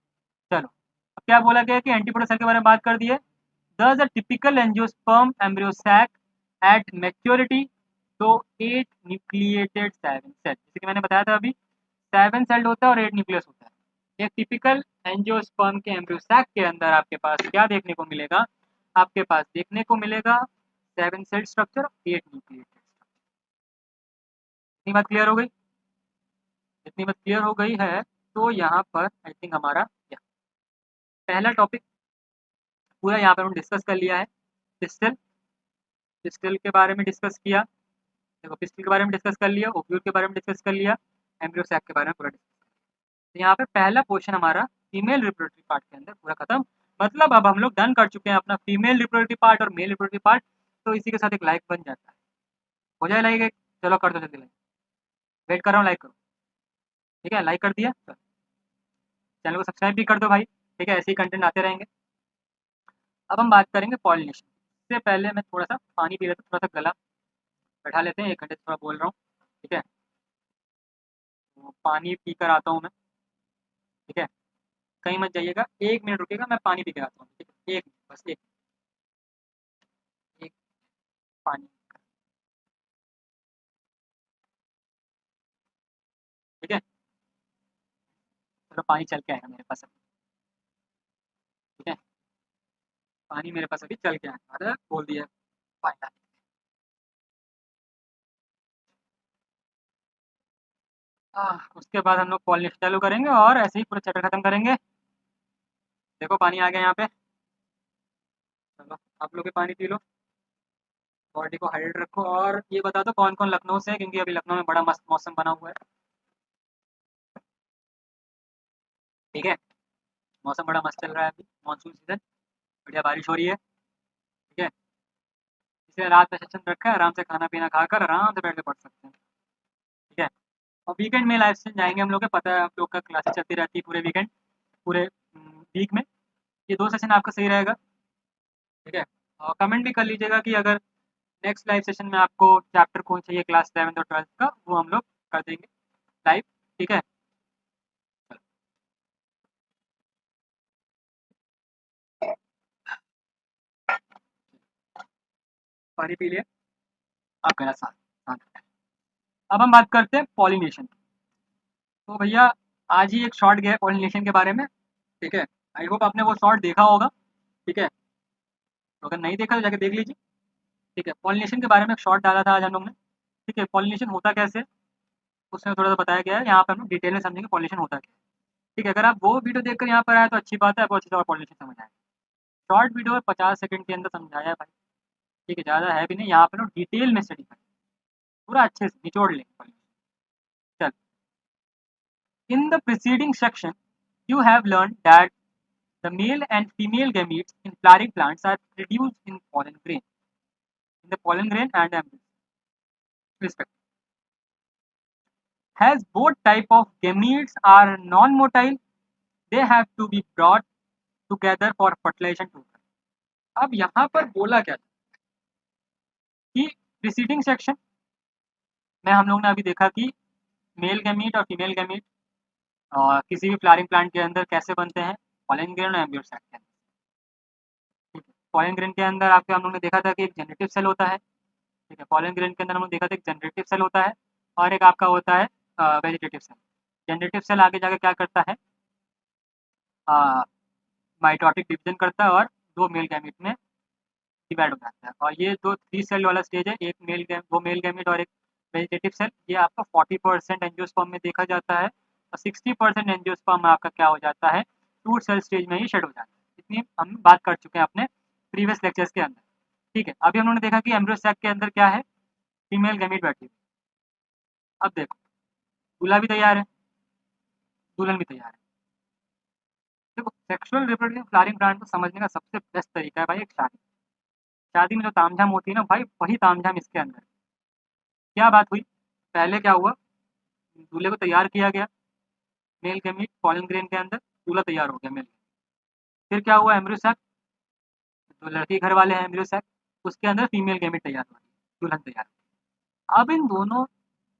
A: चलो। अब क्या बोला गया कि एंटीपोडल सेल के बारे में बात कर दिए। Thus a typical angiosperm embryo sac at maturity तो 8 न्यूक्लिएटेड 7 सेल, जैसे कि मैंने बताया था अभी 7 सेल होता है और 8 न्यूक्लियस होता है। एक टिपिकल एंजियोस्पर्म के एम्ब्रियो सैक के अंदर आपके पास क्या देखने को मिलेगा, आपके पास देखने को मिलेगा 7 सेल स्ट्रक्चर, 8 न्यूक्लिएटेड स्ट्रक्चर। इतनी बात क्लियर हो गई? इतनी बात क्लियर हो गई है तो यहाँ पर आई थिंक हमारा पहला टॉपिक पूरा यहाँ पर हम डिस्कस कर लिया है। पिस्टल, पिस्टल के बारे में डिस्कस किया, देखो पिस्टल के बारे में डिस्कस कर लिया, ओव्यूल के बारे में डिस्कस कर लिया, एम्ब्रियो सैक के बारे में पूरा डिस्कस। तो यहाँ पे पहला पोर्शन हमारा फीमेल रिप्रोडक्टिव पार्ट के अंदर पूरा खत्म। मतलब अब हम लोग डन कर चुके हैं अपना फीमेल रिप्रोडक्टिव पार्ट और मेल रिप्रोडक्टिव पार्ट। तो इसी के साथ एक लाइक बन जाता है, हो जाए लाइक एक, चलो कर दो जल्दी लाइक, वेट कर रहा हूँ, लाइक करो। ठीक है, लाइक कर दिया, चैनल को सब्सक्राइब भी कर दो भाई। ठीक है, ऐसे ही कंटेंट आते रहेंगे। अब हम बात करेंगे पॉलिनेशन। इससे पहले मैं थोड़ा सा पानी पी लेता हूँ, थोड़ा सा गला बैठा लेते हैं, 1 घंटे से थोड़ा बोल रहा हूँ। ठीक है, तो पानी पी कर आता हूँ मैं। ठीक है, कहीं मत जाइएगा, 1 मिनट रुकिएगा, मैं पानी पी के आता हूँ। ठीक है, एक बस एक पानी। ठीक है, चलो पानी चल के आएगा मेरे पास अभी। ठीक है, पानी मेरे पास अभी चल के आएगा, अरे बोल दिया पानी डाल। उसके बाद हम लोग पॉलिनेशन चालू करेंगे और ऐसे ही पूरा चैप्टर खत्म करेंगे। देखो पानी आ गया यहाँ पे, चलो आप लोग भी पानी पी लो, बॉडी को हाइड्रेट रखो। और ये बता दो कौन कौन लखनऊ से है, क्योंकि अभी लखनऊ में बड़ा मस्त मौसम बना हुआ है। ठीक है, मौसम बड़ा मस्त चल रहा है अभी, मानसून सीजन, बढ़िया बारिश हो रही है। ठीक है, इसलिए रात में सेशन रखा है, आराम से खाना पीना खाकर आराम से बैठ के पढ़ सकते हैं। ठीक है, और वीकेंड में लाइव सेशन जाएंगे हम लोग, पता है आप लोग का क्लासेस चलती रहती है पूरे वीकेंड, पूरे वीक में ये 2 सेशन आपका सही रहेगा। ठीक है, और कमेंट भी कर लीजिएगा कि अगर नेक्स्ट लाइव सेशन में आपको चैप्टर कौन चाहिए क्लास 11th और 12th का, वो हम लोग कर देंगे लाइव। ठीक है, पानी पी लिए, आप गला साफ साफ। अब हम बात करते हैं पॉलिनेशन। तो भैया आज ही एक शॉर्ट गया है पॉलिनेशन के बारे में। ठीक है, आई होप आपने वो शॉर्ट देखा होगा। ठीक है, तो अगर नहीं देखा तो जाके देख लीजिए। ठीक है, पॉलिनेशन के बारे में एक शॉर्ट डाला था आज हम लोग ने। ठीक है, पॉलिनेशन होता कैसे है उसमें थोड़ा सा बताया गया है, यहाँ पर हम लोग डिटेल में समझेंगे पॉलिनेशन होता क्या है। ठीक है, अगर आप वो वीडियो देखकर यहाँ पर आए तो अच्छी बात है, आपको अच्छी तरह पॉलिनेशन समझ आए। शॉर्ट वीडियो में 50 सेकंड के अंदर समझाया है भाई। ठीक है, ज़्यादा है भी नहीं, यहाँ पर लोग डिटेल में स्टडी करें, पूरा अच्छे से निचोड़ लेंगे पॉलिनेशन। चल, in the preceding section you have learned that the male and female gametes in flowering plants are produced in the pollen grain and embryo, respectively. As both type of gametes are non-motile, they have to be brought together for fertilization to occur. अब यहाँ पर बोला क्या था कि preceding section में हम लोग ने अभी देखा कि मेल गैमीट और फीमेल गैमीट किसी भी फ्लावरिंग प्लांट के अंदर कैसे बनते हैं, पॉलन ग्रेन और एम्ब्रियो सैक के अंदर। ठीक है, पॉलन ग्रेन के अंदर आपके हम लोग ने देखा था कि एक जनरेटिव सेल होता है। ठीक है, पॉलन ग्रेन के अंदर हम लोग देखा था एक जनरेटिव सेल होता है और एक आपका होता है वेजिटेटिव सेल। जनरेटिव सेल आगे जाकर क्या करता है, माइटोटिक डिवीजन करता है और 2 मेल गैमीट में डिवाइड हो जाता है। और ये जो 3 सेल वाला स्टेज है, एक मेल गैम 2 मेल गैमीट और एक वेजिटेटिव सेल, ये आपका 40% एंजियोस्पर्म में देखा जाता है और 60% एंजियोस्पर्म में आपका क्या हो जाता है, 2 सेल स्टेज में ही शेड हो जाता है। इतनी हम बात कर चुके हैं अपने प्रीवियस लेक्चर्स के अंदर। ठीक है, अभी हम लोगों ने देखा कि एम्ब्रियो सैक के अंदर क्या है, फीमेल गैमीट बैठी हुई। अब देखो, दूल्हा भी तैयार है, दुल्हन भी तैयार है। देखो, सेक्सुअल रिप्रोडक्टिव फ्लावरिंग प्लांट को समझने का सबसे बेस्ट तरीका है भाई एक शादी। शादी में जो तामझाम होती है ना भाई, वही तामझाम इसके अंदर। क्या बात हुई, पहले क्या हुआ, दूल्हे को तैयार किया गया, मेल गैमीट पॉलन ग्रेन के अंदर, दूल्हा तैयार हो गया मेल। फिर क्या हुआ, एम्ब्रियो सैक, तो लड़के घर वाले हैं एम्ब्रियो सैक, उसके अंदर फीमेल गैमीट तैयार हुआ, दुल्हन तैयार। अब इन दोनों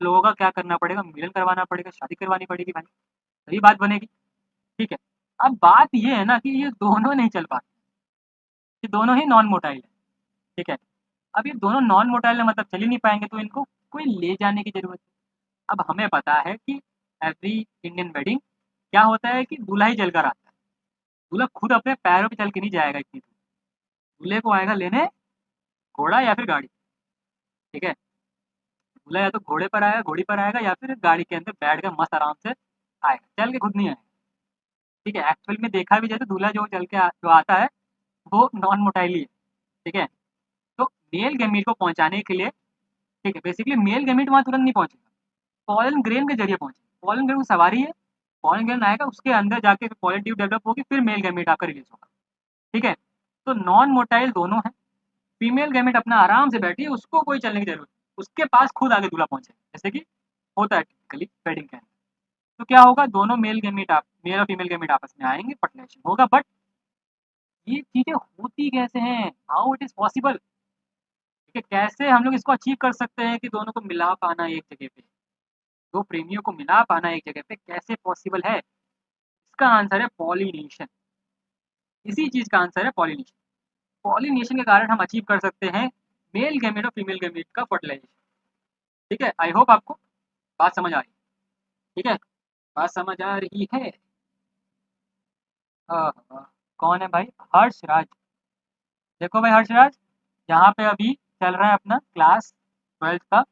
A: लोगों का क्या करना पड़ेगा, मिलन करवाना पड़ेगा, शादी करवानी पड़ेगी भाई, तभी बात बनेगी। ठीक है, अब बात ये है ना कि ये दोनों नहीं चल पाते, ये दोनों ही नॉन मोटाइल है। ठीक है, अब ये दोनों नॉन मोटाइल है, मतलब चल ही नहीं पाएंगे, तो इनको कोई ले जाने की जरूरत है। अब हमें पता है कि एवरी इंडियन वेडिंग क्या होता है कि दूल्हा ही चल कर आता है, दूल्हा खुद अपने पैरों पे चल के नहीं जाएगा इतनी दूर, दूल्हे को आएगा लेने घोड़ा या फिर गाड़ी। ठीक है, दूल्हा या तो घोड़े पर आएगा, घोड़ी पर आएगा, या फिर गाड़ी के अंदर बैठ कर मस्त आराम से आएगा, चल के खुद नहीं आएगा। ठीक है, एक्चुअल में देखा भी जाए तो दूल्हा जो चल के जो आता है वो नॉन मोटाइल ही है। ठीक है, तो मेल गैमीट को पहुंचाने के लिए, ठीक है, बेसिकली मेल गैमीट वहां तुरंत नहीं पहुंचेगा, पॉलन ग्रेन के जरिए पहुंचेगा, पॉलन ग्रेन की सवारी है, पॉलन ग्रेन आएगा, उसके अंदर जाके पॉलन ट्यूब डेवलप होगी, फिर मेल गैमीट आपका रिलीज होगा। ठीक है, तो नॉन मोटाइल दोनों है, फीमेल गैमेट अपना आराम से बैठी है, उसको कोई चलने की जरूरत नहीं, उसके पास खुद आगे दूल्हा पहुंचे, जैसे कि होता है टिपिकली वेडिंग के अंदर। तो क्या होगा, दोनों मेल और फीमेल गैमेट आपस में आएंगे, फर्टिलाइजेशन होगा, बट ये चीजें होती कैसे हैं, हाउ इट इज पॉसिबल। ठीक है, कैसे हम लोग इसको अचीव कर सकते हैं कि दोनों को मिला पाना एक जगह पे, दो प्रेमियों को मिला पाना एक जगह पे कैसे पॉसिबल है, इसका आंसर है पॉलिनेशन। इसी चीज का आंसर है पॉलिनेशन। पॉलिनेशन के कारण हम अचीव कर सकते हैं मेल गैमेट और फीमेल गैमेट का फर्टिलाइजेशन। ठीक है, आई होप आपको बात समझ आ रही है। ठीक है, बात समझ आ रही है। कौन है भाई, हर्षराज। देखो भाई हर्षराज, यहाँ पे अभी चल रहा है अपना क्लास 12th का,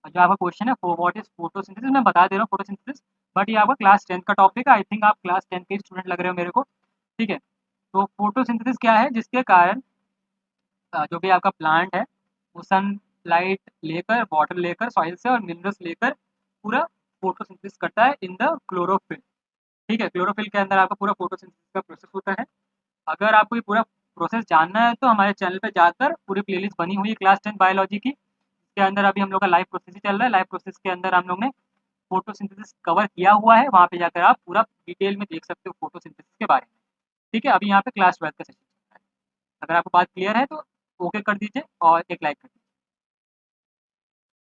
A: जो आपका क्वेश्चन है व्हाट इज फोटोसिंथेसिस, मैं बता दे रहा हूँ फोटोसिंथेसिस, बट ये आपका क्लास 10th का टॉपिक है, आई थिंक आप क्लास 10th के स्टूडेंट लग रहे हो मेरे को। ठीक है, तो फोटोसिंथेसिस क्या है, जिसके कारण जो भी आपका प्लांट है वो सनलाइट लेकर, वाटर लेकर, सॉइल से और मिनरल्स लेकर पूरा फोटोसिंथेसिस करता है इन द क्लोरोफिल। ठीक है, क्लोरोफिल के अंदर आपका पूरा फोटोसिंथेसिस का प्रोसेस होता है। अगर आपको ये पूरा प्रोसेस जानना है तो हमारे चैनल पे जाकर पूरी प्लेलिस्ट बनी हुई है क्लास 10 बायोलॉजी की, इसके अंदर अभी हम लोग का लाइव प्रोसेस ही चल रहा है, लाइव प्रोसेस के अंदर हम लोग ने फोटोसिंथेसिस कवर किया हुआ है, वहाँ पे जाकर आप पूरा डिटेल में देख सकते हो फोटोसिंथेसिस के बारे में। ठीक है, अभी यहाँ पे क्लास 12 का सेशन चल रहा है, अगर आपको बात क्लियर है तो ओके कर दीजिए और एक लाइक कर दीजिए।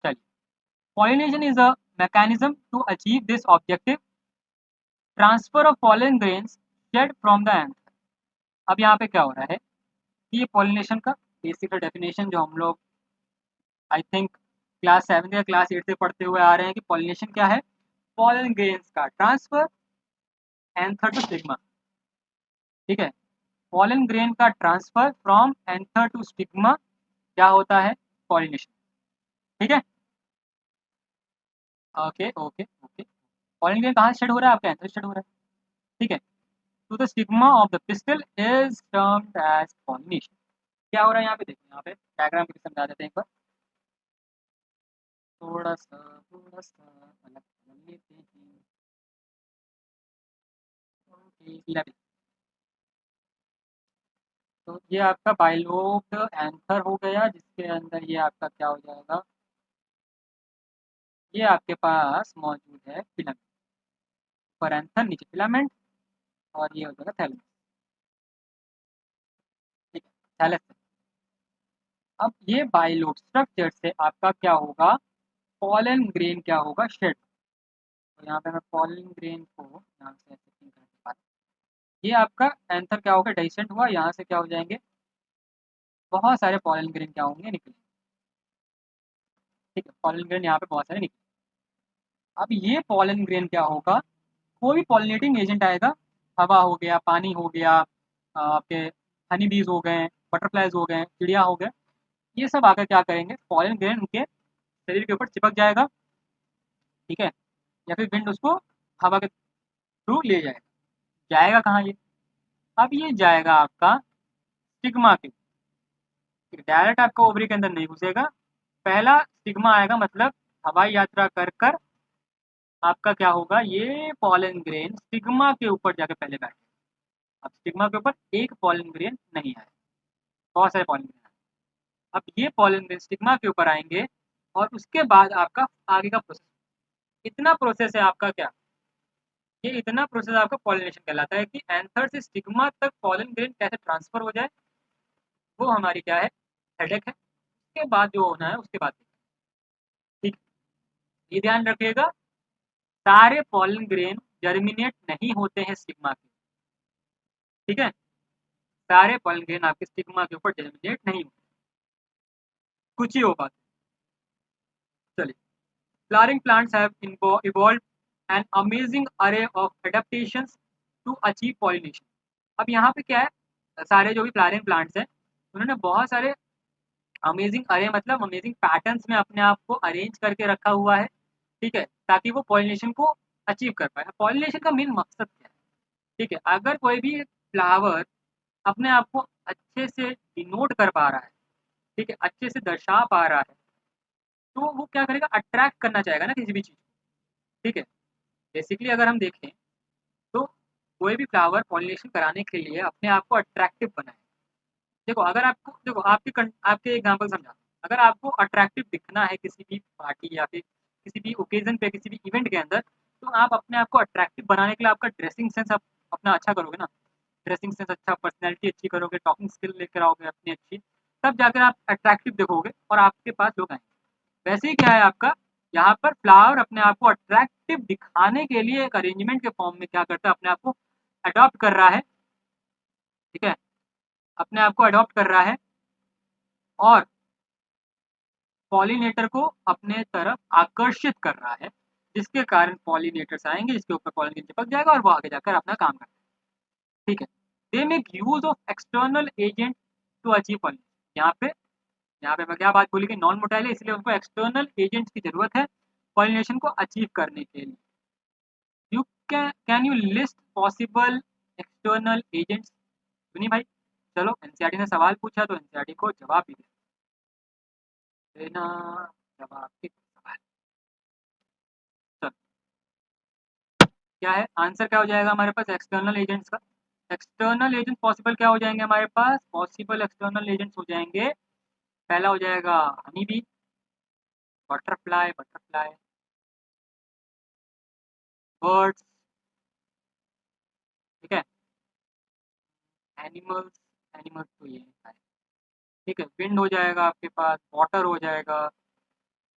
A: चलिए, pollination is a mechanism to achieve this objective, transfer of pollen grains shed from the anther। अब यहाँ पे क्या हो रहा है कि ये पॉलिनेशन का बेसिक डेफिनेशन जो हम लोग आई थिंक क्लास 7 या क्लास 8 से पढ़ते हुए आ रहे हैं कि पॉलिनेशन क्या है, पॉलन ग्रेन्स का ट्रांसफर एंथर टू स्टिग्मा। ठीक है, पॉलन ग्रेन का transfer from anther to stigma क्या होता है, पॉलिनेशन। ठीक है, okay okay okay, pollen grain कहाँ शेड हो रहा है, आपका एंथर शेड हो रहा है। ठीक है, तो the stigma of the pistil is termed as pollination. क्या हो रहा है यहाँ पे, देखिए यहाँ पे डायग्राम भी समझा देते हैं एक बार, थोड़ा सा अलग कर लेते हैं। ओके, 11, तो ये आपका बाइलोब्ड एंथर हो गया, जिसके अंदर ये आपका क्या हो जाएगा, ये आपके पास मौजूद है फिलामेंट, ऊपर एंथर नीचे फिलामेंट, और ये हो जाएगा थैलेमस। ठीक है, थैलेस। अब ये बाइलोब स्ट्रक्चर से आपका क्या होगा, पॉलन ग्रेन क्या होगा, शेड। तो यहाँ पे मैं पॉलन ग्रेन को यहाँ से ऐसे think करने के बाद, ये आपका एंथर क्या होगा, डाइसेंट हुआ, यहाँ से क्या हो जाएंगे, बहुत सारे पॉलन ग्रेन क्या होंगे, निकले। ठीक है, पॉलन ग्रेन यहाँ पे बहुत सारे निकले। अब ये पॉलन ग्रेन क्या होगा, कोई भी पॉलिनेटिंग एजेंट आएगा, हवा हो गया, पानी हो गया, आपके हनी बीज हो गए, बटरफ्लाइज हो गए, चिड़िया हो गए, ये सब आकर क्या करेंगे, पॉलन ग्रेन उनके शरीर के ऊपर चिपक जाएगा। ठीक है, या फिर विंड उसको हवा के थ्रू ले जाएगा। जाएगा कहाँ ये, अब ये जाएगा आपका स्टिग्मा के, डायरेक्ट आपका ओवरी के अंदर नहीं घुसेगा, पहला स्टिग्मा आएगा, मतलब हवाई यात्रा कर कर आपका क्या होगा, ये पॉलन ग्रेन स्टिग्मा के ऊपर जाकर पहले बैठे। अब स्टिग्मा के ऊपर एक पॉलन ग्रेन नहीं आया, बहुत सारे पॉलन ग्रेन आए। अब ये पॉलन ग्रेन स्टिग्मा के ऊपर आएंगे, और उसके बाद आपका आगे का प्रोसेस, इतना प्रोसेस है आपका क्या, ये इतना प्रोसेस आपका पॉलिनेशन कहलाता है कि एंथर से स्टिग्मा तक पॉलन ग्रेन कैसे ट्रांसफर हो जाए, वो हमारी क्या है, हेडेक है। उसके बाद जो होना है उसके बाद, ठीक, ये ध्यान रखिएगा, सारे पॉलन ग्रेन जर्मिनेट नहीं होते हैं स्टिग्मा के, ठीक है, सारे पॉलन ग्रेन आपके स्टिग्मा के ऊपर जर्मिनेट नहीं होते, कुछ ही हो पाते। चलिए, flowering plants have evolved an amazing array of adaptations to achieve pollination। अब यहाँ पे क्या है, सारे जो भी फ्लावरिंग प्लांट्स हैं उन्होंने बहुत सारे अमेजिंग अरे मतलब अमेजिंग पैटर्न्स में अपने आप को अरेंज करके रखा हुआ है, ठीक है, ताकि वो पॉलिनेशन को अचीव कर पाए। पॉलिनेशन का मेन मकसद क्या है, ठीक है, अगर कोई भी फ्लावर अपने आप को अच्छे से डिनोट कर पा रहा है, ठीक है, अच्छे से दर्शा पा रहा है, तो वो क्या करेगा, अट्रैक्ट करना चाहेगा ना किसी भी चीज़ को, ठीक है। बेसिकली अगर हम देखें तो कोई भी फ्लावर पॉलिनेशन कराने के लिए अपने आप को अट्रैक्टिव बनाए। देखो अगर आपको, देखो आपके एग्जांपल समझा, अगर आपको अट्रैक्टिव दिखना है किसी भी पार्टी या फिर किसी भी ओकेजन पे, किसी भी इवेंट के अंदर, तो आप अपने आप को अट्रैक्टिव बनाने के लिए आपका ड्रेसिंग सेंस आप अपना अच्छा करोगे ना, ड्रेसिंग सेंस अच्छा, पर्सनैलिटी अच्छी करोगे, टॉकिंग स्किल लेकर आओगे अपनी अच्छी, तब जाकर आप अट्रैक्टिव दिखोगे और आपके पास लोग आएंगे। वैसे ही क्या है आपका, यहाँ पर फ्लावर अपने आप को अट्रैक्टिव दिखाने के लिए एक अरेंजमेंट के फॉर्म में क्या करता है, अपने आप को अडॉप्ट कर रहा है, ठीक है, अपने आप को अडॉप्ट कर रहा है और पॉलिनेटर को अपने तरफ आकर्षित कर रहा है, जिसके कारण पॉलिनेटर्स आएंगे, जिसके ऊपर पॉलिन चिपक जाएगा और वो आगे जाकर अपना काम करता है, ठीक है। They make use of external agent to achieve pollination. यहाँ पे मैं क्या बात बोली कि नॉन मोटाइल है, इसलिए उनको एक्सटर्नल एजेंट्स की जरूरत है पॉलिनेशन को अचीव करने के लिए। You can you list possible external agents, सुनी भाई, चलो एनसीईआरटी ने सवाल पूछा तो एनसीईआरटी को जवाब भी देना, जवाब के सवाल, चलो क्या है आंसर, क्या हो जाएगा हमारे पास एक्सटर्नल एजेंट्स का। एक्सटर्नल एजेंट पॉसिबल क्या हो जाएंगे हमारे पास, पॉसिबल एक्सटर्नल एजेंट्स हो जाएंगे, पहला हो जाएगा हनी बी, बटरफ्लाई, बर्ड्स, ठीक है, एनिमल्स, एनिमल्स तो ये है, ठीक है, विंड हो जाएगा आपके पास, वाटर हो जाएगा,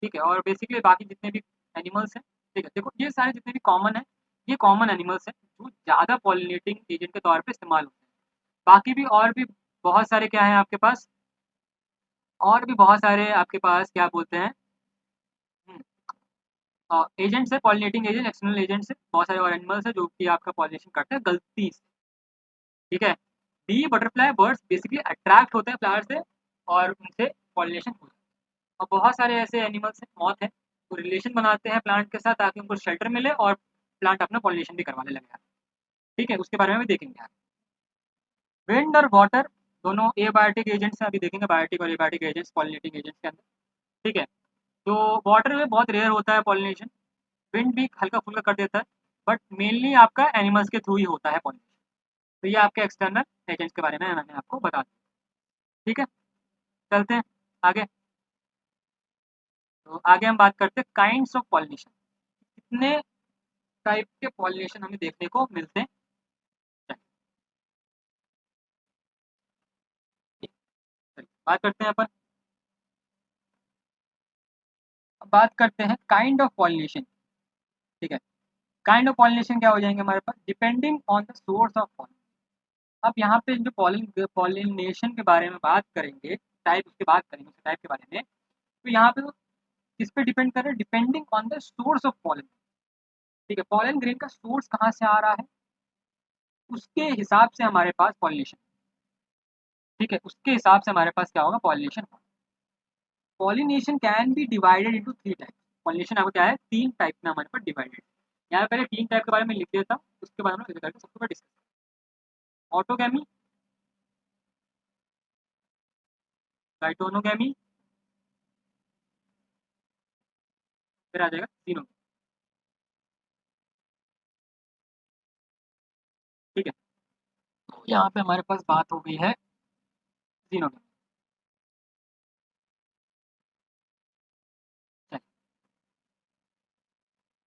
A: ठीक है, और बेसिकली बाकी जितने भी एनिमल्स हैं, ठीक है, देखो ये सारे जितने भी कॉमन है, ये कॉमन एनिमल्स हैं जो ज़्यादा पॉलिनेटिंग एजेंट के तौर पे इस्तेमाल होते हैं। बाकी भी और भी बहुत सारे क्या है आपके पास, और भी बहुत सारे आपके पास क्या बोलते हैं, एजेंट्स है, पॉलिनेटिंग एजेंट, एक्सटर्नल एजेंट्स है, बहुत सारे और एनिमल्स है जो कि आपका पॉलिनेशन करते हैं गलती से, ठीक है। Bee, butterfly, birds basically attract होते हैं फ्लावर से और उनसे पॉलिनेशन होता है। और बहुत सारे ऐसे एनिमल्स हैं, मौत है, वो रिलेशन बनाते हैं प्लांट के साथ ताकि उनको शेल्टर मिले और प्लांट अपना पॉलिनेशन भी करवाने लगे, ठीक है, उसके बारे में भी देखेंगे आप। विंड और वाटर दोनों एबायोटिक एजेंट्स हैं, अभी देखेंगे बायोटिक और एबायोटिक एजेंट्स पॉलिनेटिंग एजेंट्स के अंदर, ठीक है। तो वाटर में बहुत रेयर होता है पॉलिनेशन, विंड भी हल्का फुल्का कर देता है, बट मेनली आपका एनिमल्स के थ्रू ही होता है पॉलिनेशन। तो ये आपके एक्सटर्नल एजेंट्स के बारे में मैंने आपको बता दिया, ठीक है। चलते हैं आगे। तो आगे हम बात करते हैं काइंड्स ऑफ पॉलिनेशन, कितने टाइप के पॉलिनेशन हमें देखने को मिलते हैं। बात करते हैं अपन, अब बात करते हैं काइंड ऑफ पॉलिनेशन, ठीक है। काइंड ऑफ पॉलिनेशन क्या हो जाएंगे हमारे पास, depending on the source of pollination. अब यहाँ पे जो पॉलिनेशन के बारे में बात करेंगे, टाइप उसके बात करेंगे उस टाइप के बारे में, तो यहाँ पे किस पे डिपेंड कर रहे हैं, depending on the source of pollen, ठीक है, पॉलन ग्रेन का सोर्स कहाँ से आ रहा है, उसके हिसाब से हमारे पास पॉलिनेशन, ठीक है, उसके हिसाब से हमारे पास क्या होगा, pollination. Pollination can be divided into three types. Pollination आपको क्या है, तीन टाइप में हमारे पास डिवाइडेड। यहाँ पहले तीन टाइप के बारे में लिख देता हूँ, उसके बाद हम लोग करके सबसे पहले डिस्कस, ऑटोगैमी, गाइटोनोगैमी, फिर आ जाएगा जीनोगैमी, ठीक है। तो यहाँ पे हमारे पास बात हो गई है जीनोगैमी।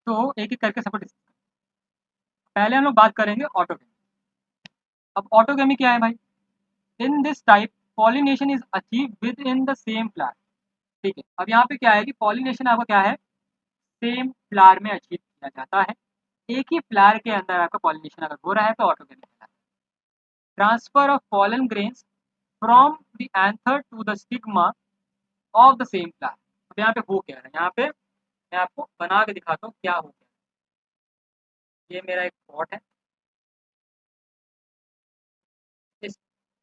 A: तो एक एक करके सबको डिस्कस, पहले हम लोग बात करेंगे ऑटोगेमी। अब ऑटोगेमी क्या है भाई? In this type pollination is achieve with in the same flower. ठीक है, अब यहाँ पे क्या है कि पॉलिनेशन आपका क्या है, सेम फ्लावर में अचीव किया जाता है। एक ही फ्लावर के अंदर आपका पॉलिनेशन अगर हो रहा है तो ऑटोगेमी कहलाता है। Transfer of pollen grains from the anther to the stigma of the same flower. अब यहाँ पे हो क्या रहा है, यहाँ पे मैं आपको बना के दिखाता हूँ क्या हो गया। ये मेरा एक पॉट है, इस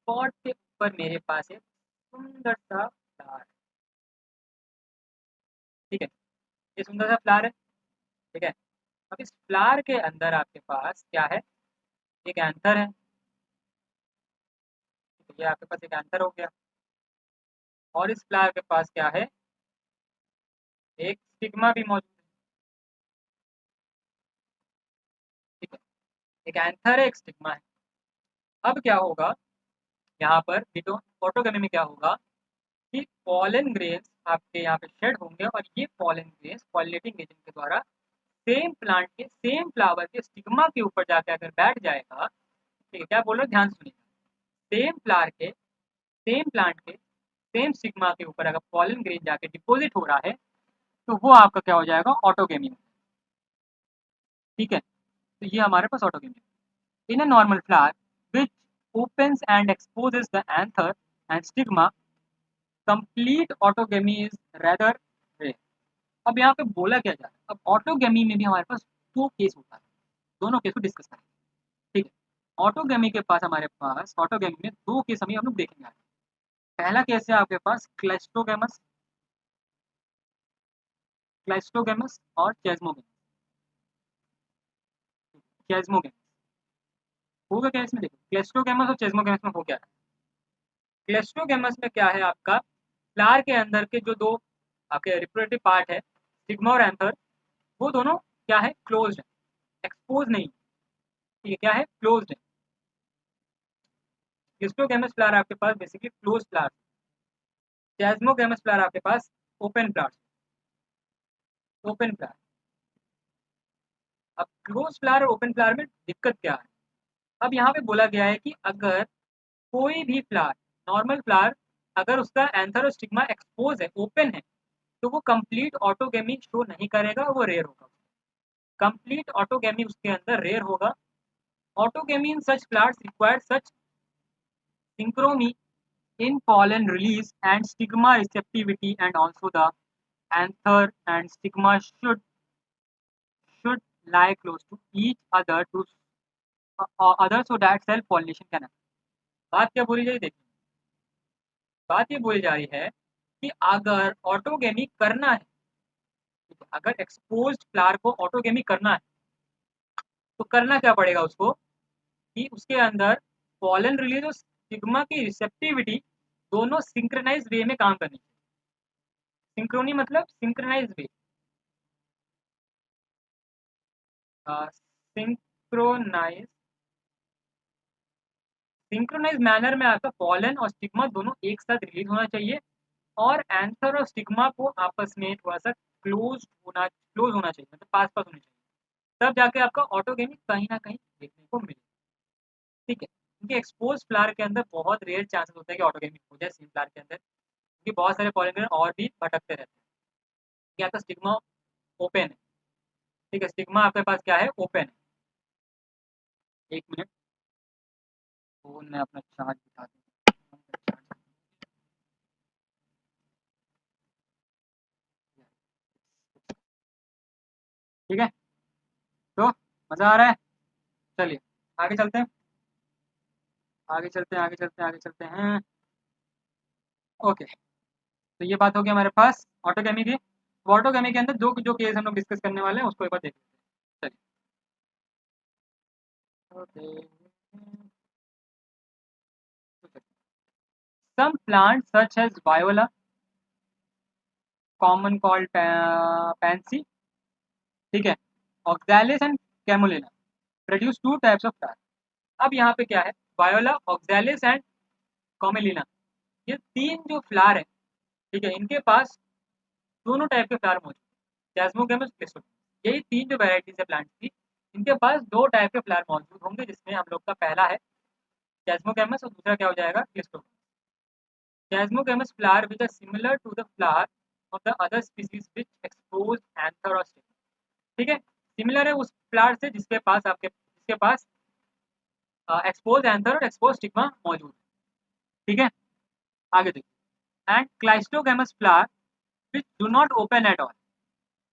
A: पॉट के ऊपर मेरे पास एक सुंदर सा फ्लावर है। ठीक है, ये सुंदर सा फ्लावर है। ठीक है, अब इस फ्लावर के अंदर आपके पास क्या है, एक एंथर है। ये आपके पास एक एंथर हो गया, और इस फ्लावर के पास क्या है, एक स्टिग्मा भी मौजूद है। ठीक है, एक एंथर है, एक स्टिग्मा है। अब क्या होगा यहाँ पर ऑटोगमी में क्या होगा कि पॉलन ग्रेन्स आपके यहाँ पे शेड होंगे, और ये पॉलन ग्रेन्स पॉलिनेटिंग एजेंट के द्वारा सेम प्लांट के सेम फ्लावर के स्टिग्मा के ऊपर जाकर अगर बैठ जाएगा। ठीक है, क्या बोल रहे हो, ध्यान सुनिए। सेम फ्लावर के सेम प्लांट के सेम स्टिग्मा के ऊपर अगर पॉलन ग्रेन जाके डिपॉजिट हो रहा है तो वो आपका क्या हो जाएगा, ऑटोगेमी। ठीक है, तो ये हमारे पास autogamy. In a normal flower which opens and exposes the anther and stigma, complete autogamy is rather rare। अब यहाँ पे बोला क्या जा रहा है, अब ऑटोगेमी में भी हमारे पास दो केस होता है, दोनों केस को डिस्कस करेंगे। ठीक है, ऑटोगेमी के पास हमारे पास ऑटोगेमी में दो केस हम लोग देखेंगे। पहला केस है आपके पास क्लेस्टोगेमस, क्लेस्टोगेमस और चेस्मोगेमस। चेस्मोगेमस होगा क्या इसमें, देखो क्लेस्टोगेमस और चेस्मोगेमस में हो क्या है। क्लेस्टोगेमस में क्या है, आपका फ्लावर के अंदर के जो दो आपके रिप्रोडक्टिव पार्ट है, स्टिग्मा और एंथर, वो दोनों क्या है, क्लोज्ड है, एक्सपोज नहीं। ठीक है, क्या है, क्लोज्ड है। क्लेस्टोगेमस फ्लावर आपके पास basically close flower, chasmogamous flower आपके पास ओपन फ्लावर, ओपन फ्लावर। अब क्लोज फ्लावर और ओपन फ्लावर में दिक्कत क्या है, अब यहाँ पे बोला गया है कि अगर कोई भी फ्लावर, नॉर्मल फ्लावर, अगर उसका एंथर और स्टिग्मा एक्सपोज है, ओपन है, तो वो कंप्लीट ऑटोगेमी शो नहीं करेगा, वो रेयर होगा। कंप्लीट ऑटोगेमी उसके अंदर रेयर होगा। Autogamy in such flowers require such synchrony in pollen release and stigma receptivity, and also the anther and stigma should lie close to each other to other so that self pollination can happen। बात क्या बोली जा रही, देखिए बात ये बोली जा रही है कि अगर ऑटोगेमी करना है, अगर एक्सपोज्ड फ्लावर को ऑटोगेमी करना है तो करना क्या पड़ेगा उसको, कि उसके अंदर पॉलन रिलीज और स्टिग्मा की रिसेप्टिविटी दोनों सिंक्रोनाइज वे में काम करनी चाहिए। सिंक्रोनी मतलब सिंक्रोनाइज वे, सिंक्रोनाइज सिंक्रोनाइज मैनर में आपका पॉलन और स्टिग्मा दोनों एक साथ रिलीज होना चाहिए, और एंथर और स्टिग्मा को आपस में थोड़ा सा क्लोज होना चाहिए, मतलब पास पास होना चाहिए, तब जाके आपका ऑटोगेमी कहीं ना कहीं देखने को मिले। ठीक है, क्योंकि एक्सपोज फ्लावर के अंदर बहुत रेयर चांसेस होता है कि ऑटोगेमी हो जाए सेम फ्लावर के अंदर, क्योंकि बहुत सारे पॉलिनेटर और भी भटकते रहते हैं। क्या आपका स्टिग्मा ओपन है, ठीक है, स्टिग्मा आपके पास क्या है, ओपन है। एक मिनट, फोन में अपना चार्ज दिखा दूँ। ठीक है, तो मज़ा आ रहा है, चलिए आगे चलते हैं, आगे चलते हैं, आगे चलते हैं, आगे चलते हैं। ओके, तो ये बात हो गई हमारे पास ऑटोगेमी की। ऑटोगेमी के अंदर जो जो केस हम लोग डिस्कस करने वाले हैं उसको एक बार देख लेते हैं। चलिए, some plants such as viola, common called pansy, ठीक है, oxalis and camelina produce two types of flower। अब यहाँ पे क्या है, वायोला, ऑक्सैलिस एंड कॉमेलिना, ये तीन जो फ्लावर है, ठीक है, इनके पास दोनों टाइप के फ्लावर मौजूद है, जैस्मोगेमस, क्रिसोगेमस, यही तीन जो वैरायटीज है प्लांट्स की, इनके पास दो टाइप के फ्लावर मौजूद होंगे, जिसमें हम लोग का पहला है कैस्मोगैमस और दूसरा क्या हो जाएगा cleistogamous. Chasmogamous flower which are similar to the flower of the other species which expose anther और स्टिग्मा। ठीक है, सिमिलर है उस फ्लावर से जिसके पास एक्सपोज एंथर और एक्सपोज स्टिग्मा मौजूद है। ठीक है, आगे देखिए, and cleistogamous flower which do not open at all.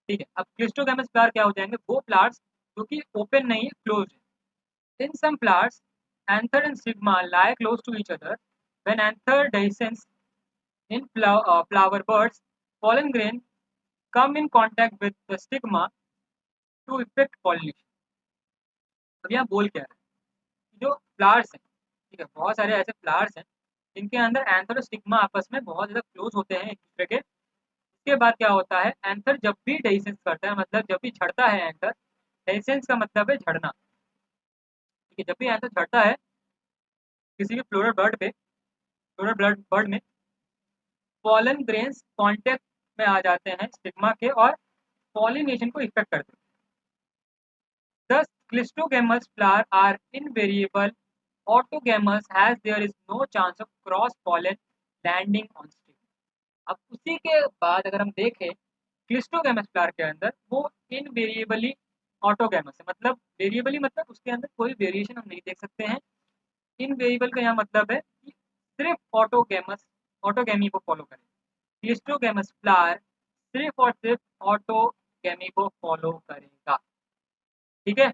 A: ठीक है, अब क्लिस्टोगैमस फ्लावर क्या हो जाएंगे, वो फ्लावर्स जो कि ओपन नहीं है, क्लोज है। In some flowers anther and stigma lie close to each other. When anther dehiscence in flower buds, pollen grain come in contact with the stigma to effect pollination। अब यहाँ बोल क्या रहा है, जो फ्लावर्स हैं, ठीक है, बहुत सारे ऐसे फ्लावर्स हैं जिनके अंदर एंथर और स्टिग्मा आपस में बहुत ज़्यादा क्लोज होते हैं एक दूसरे के। इसके बाद क्या होता है, एंथर जब भी डेhiscence करता है, मतलब जब भी झड़ता है एंथर, डेhiscence का मतलब है झड़ना। ठीक है, जब भी एंथर झड़ता है किसी भी फ्लोरल बर्ड में पॉलन ग्रेन्स कांटेक्ट में आ जाते हैं स्टिग्मा के और पॉलिनेशन को इफेक्ट करते हैं। Thus, cleistogamous flowers are invariable autogamous as there is no chance of cross pollen landing on stigma। अब उसी के बाद अगर हम देखें क्लिस्टोगैमस फ्लावर के अंदर, वो इनवेरिएबली ऑटोगैमस है, मतलब वेरिएबली मतलब उसके अंदर कोई वेरिएशन हम नहीं देख सकते हैं। इनवेरिएबल का यहाँ मतलब है कि सिर्फ ऑटोगैमी को फॉलो करें। क्लिस्टोगैमस फ्लावर सिर्फ और सिर्फ ऑटोगैमी को फॉलो करेगा। ठीक है,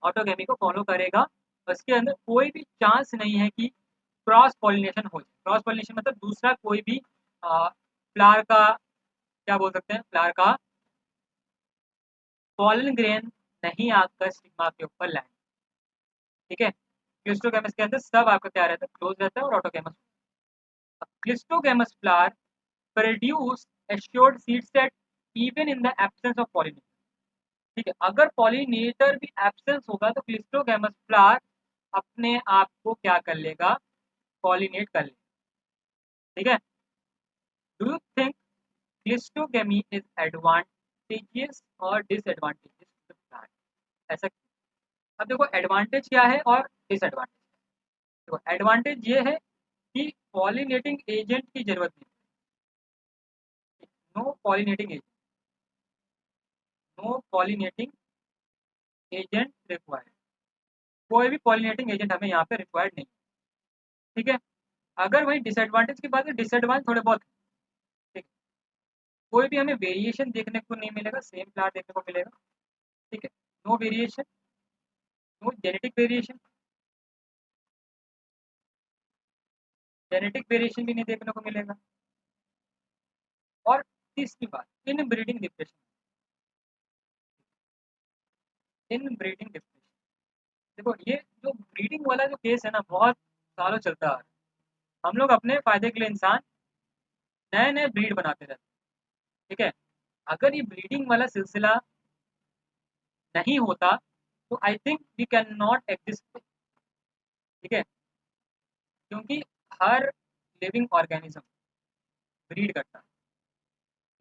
A: ऑटोगैमी को फॉलो करेगा, उसके अंदर कोई भी चांस नहीं है कि क्रॉस पॉलिनेशन हो जाए। क्रॉस पॉलिनेशन मतलब दूसरा कोई भी फ्लावर का, क्या बोल सकते हैं, फ्लावर का पॉलन ग्रेन नहीं आकर स्टिग्मा के ऊपर लैंड। ठीक है, क्लिस्टोगैमस के अंदर सब आपका क्या रहता है, क्लोज रहता है और autogamous. Cleistogamous flower produce assured seed set even in the absence of pollinator. ठीक है, अगर पॉलिनेटर भी एब्सेंस होगा तो क्लिस्टोगैमस फ्लावर अपने आप को क्या कर लेगा, पॉलिनेट कर लेगा। ठीक है, do you think cleistogamy is advantageous और डिसएडवांटेजियस टू द प्लांट? ऐसा, अब देखो एडवांटेज क्या है और डिसएडवांटेज। देखो एडवांटेज ये है कि पॉलिनेटिंग एजेंट की जरूरत नहीं, no pollinating agent, no pollinating agent required, कोई भी पॉलिनेटिंग एजेंट हमें यहाँ पे रिक्वायर्ड नहीं। ठीक है, अगर वही डिसएडवांटेज की बात है, डिसएडवांटेज थोड़े बहुत। ठीक है, कोई भी हमें वेरिएशन देखने को नहीं मिलेगा, सेम प्लांट देखने को मिलेगा। ठीक है, no variation, no genetic variation भी नहीं देखने को मिलेगा। और तीसरी बात, inbreeding depression, inbreeding depression, देखो ये जो ब्रीडिंग वाला जो केस है ना, बहुत सालों चलता है। हम लोग अपने फायदे के लिए इंसान नए नए ब्रीड बनाते रहते हैं। ठीक है, अगर ये ब्रीडिंग वाला सिलसिला नहीं होता तो I think we can not exist. ठीक है, क्योंकि हर लिविंग ऑर्गेनिज्म ब्रीड करता है।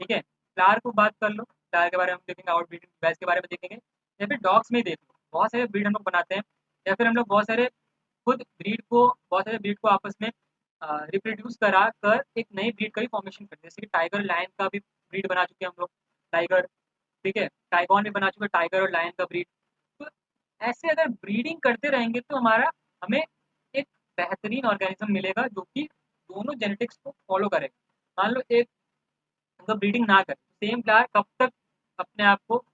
A: ठीक है, फ्लावर को बात कर लो, फ्लावर के बारे में हम देखेंगे, आउट ब्रीडिंग बैच के बारे में देखेंगे, या फिर डॉग्स में ही देख लो, बहुत सारे ब्रीड हम लोग बनाते हैं। या फिर हम लोग बहुत सारे ब्रीड को आपस में रिप्रोड्यूस करा कर एक नई ब्रीड का भी फॉर्मेशन करते हैं, जैसे कि टाइगर लायन का भी ब्रीड बना चुके हैं हम लोग, टाइगर। ठीक है, टाइगॉन भी बना चुके हैं, टाइगर और लायन का ब्रीड। तो ऐसे अगर ब्रीडिंग करते रहेंगे तो हमें एक बेहतरीन ऑर्गेनिज्म मिलेगा जो कि दोनों जेनेटिक्स को फॉलो करेगा। मान लो एक अगर ब्रीडिंग ना करे, सेम फ्लावर कब तक अपने आप को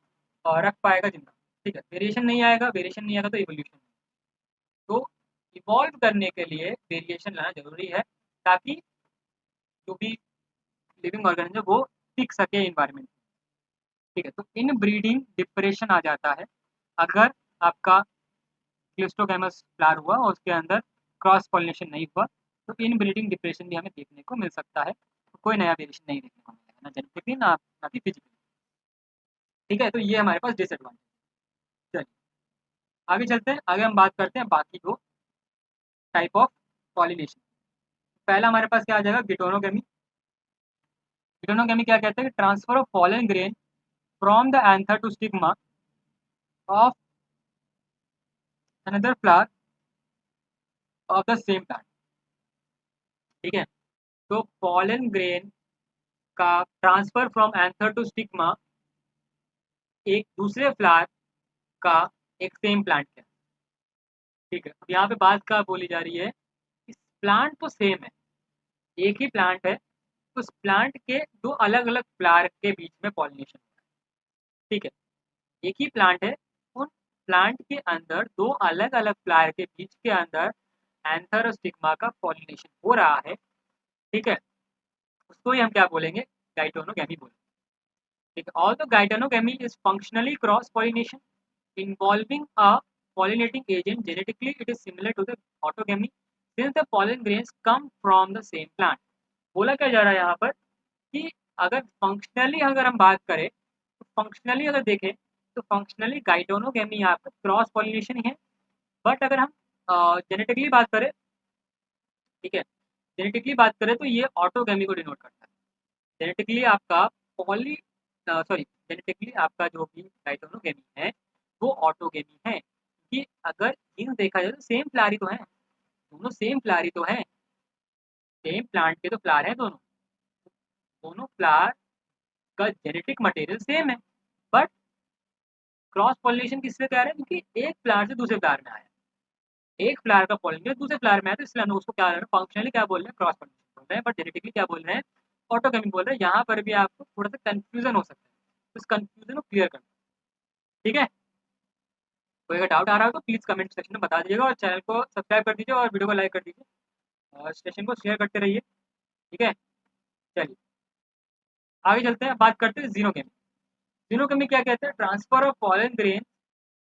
A: रख पाएगा जिंदा। ठीक है, वेरिएशन नहीं आएगा तो इवोल्यूशन। तो इवॉल्व करने के लिए वेरिएशन लाना जरूरी है, ताकि जो भी लिविंग ऑर्गेनिज्म वो टिक सके इन्वायरमेंट। ठीक है, तो इन ब्रीडिंग डिप्रेशन आ जाता है अगर आपका क्लिस्टोगैमस फ्लावर हुआ और उसके अंदर क्रॉस पॉलिनेशन नहीं हुआ, तो इन ब्रीडिंग डिप्रेशन भी हमें देखने को मिल सकता है। तो कोई नया वेरिएशन नहीं देखने को मिलेगा, ना जेनेटिकली ना कि फिजिकली। ठीक है, तो ये हमारे पास डिसएडवांटेज। चलिए आगे चलते हैं, आगे हम बात करते हैं बाकी दो टाइप ऑफ पॉलिनेशन। पहला हमारे पास क्या आ जाएगा, गिटोनोगेमी। गिटोनोगेमी क्या कहते हैं कि transfer of pollen grain from the anther to stigma of another flower of the same plant. ठीक है, तो पॉलन ग्रेन का transfer from anther to stigma एक दूसरे फ्लावर का एक सेम प्लांट है। ठीक है, अब यहाँ पे बात क्या बोली जा रही है, इस प्लांट तो सेम है, एक ही प्लांट है, उस प्लांट के दो अलग अलग फ्लावर के बीच में पॉलिनेशन। ठीक है, एक ही प्लांट है, उन प्लांट के अंदर दो अलग अलग फ्लावर के बीच के अंदर एंथर और स्टिग्मा का पॉलिनेशन हो रहा है। ठीक है, उसको ही हम क्या बोलेंगे, गाइटोनोगेमी बोलेंगे। ठीक है, although geitonogamy is functionally cross pollination involving a pollinating agent. Genetically it is similar to the autogamy since the pollen grains come from the same plant. बोला क्या जा रहा है यहाँ पर कि अगर फंक्शनली अगर हम बात करें तो फंक्शनली अगर देखें तो फंक्शनली गाइटोनोगेमी यहाँ पर क्रॉस पॉलिनेशन ही है। बट अगर हम जेनेटिकली बात करें, ठीक है, जेनेटिकली बात करें तो ये ऑटोगेमी को डिनोट करता है। जेनेटिकली आपका पॉली सॉरी जेनेटिकली आपका जो भी गाइटोनोगेमी है वो ऑटोगेमी है, क्योंकि अगर जीन्स देखा जाए तो सेम फ्लावर ही तो है, दोनों सेम फ्लावर ही तो है, सेम प्लांट के तो फ्लावर है दोनों, दोनों फ्लावर का जेनेटिक मटेरियल सेम है। बट क्रॉस पॉलिनेशन किससे कह रहे हैं, क्योंकि एक फ्लावर से दूसरे फ्लावर में आया, एक फ्लावर का पॉलिनेशन दूसरे फ्लावर में आया, तो इसलिए हम उसको क्या फंक्शनली क्या बोल रहे हैं, क्रॉस पॉलिनेशन बोल रहे हैं, बट जेनेटिकली क्या बोल रहे हैं, ऑटोगेमी बोल रहे हैं। यहाँ पर भी आपको थोड़ा सा कंफ्यूजन हो सकता है, तो इस कंफ्यूजन को क्लियर करना। ठीक है, कोई अगर डाउट आ रहा हो तो प्लीज़ कमेंट सेक्शन में बता दीजिएगा और चैनल को सब्सक्राइब कर दीजिए और वीडियो को लाइक कर दीजिए और सेशन को शेयर करते रहिए। ठीक है, चलिए आगे चलते हैं, बात करते हैं जीनोकेमी। जीनोकेमी क्या कहते हैं, transfer of pollen grain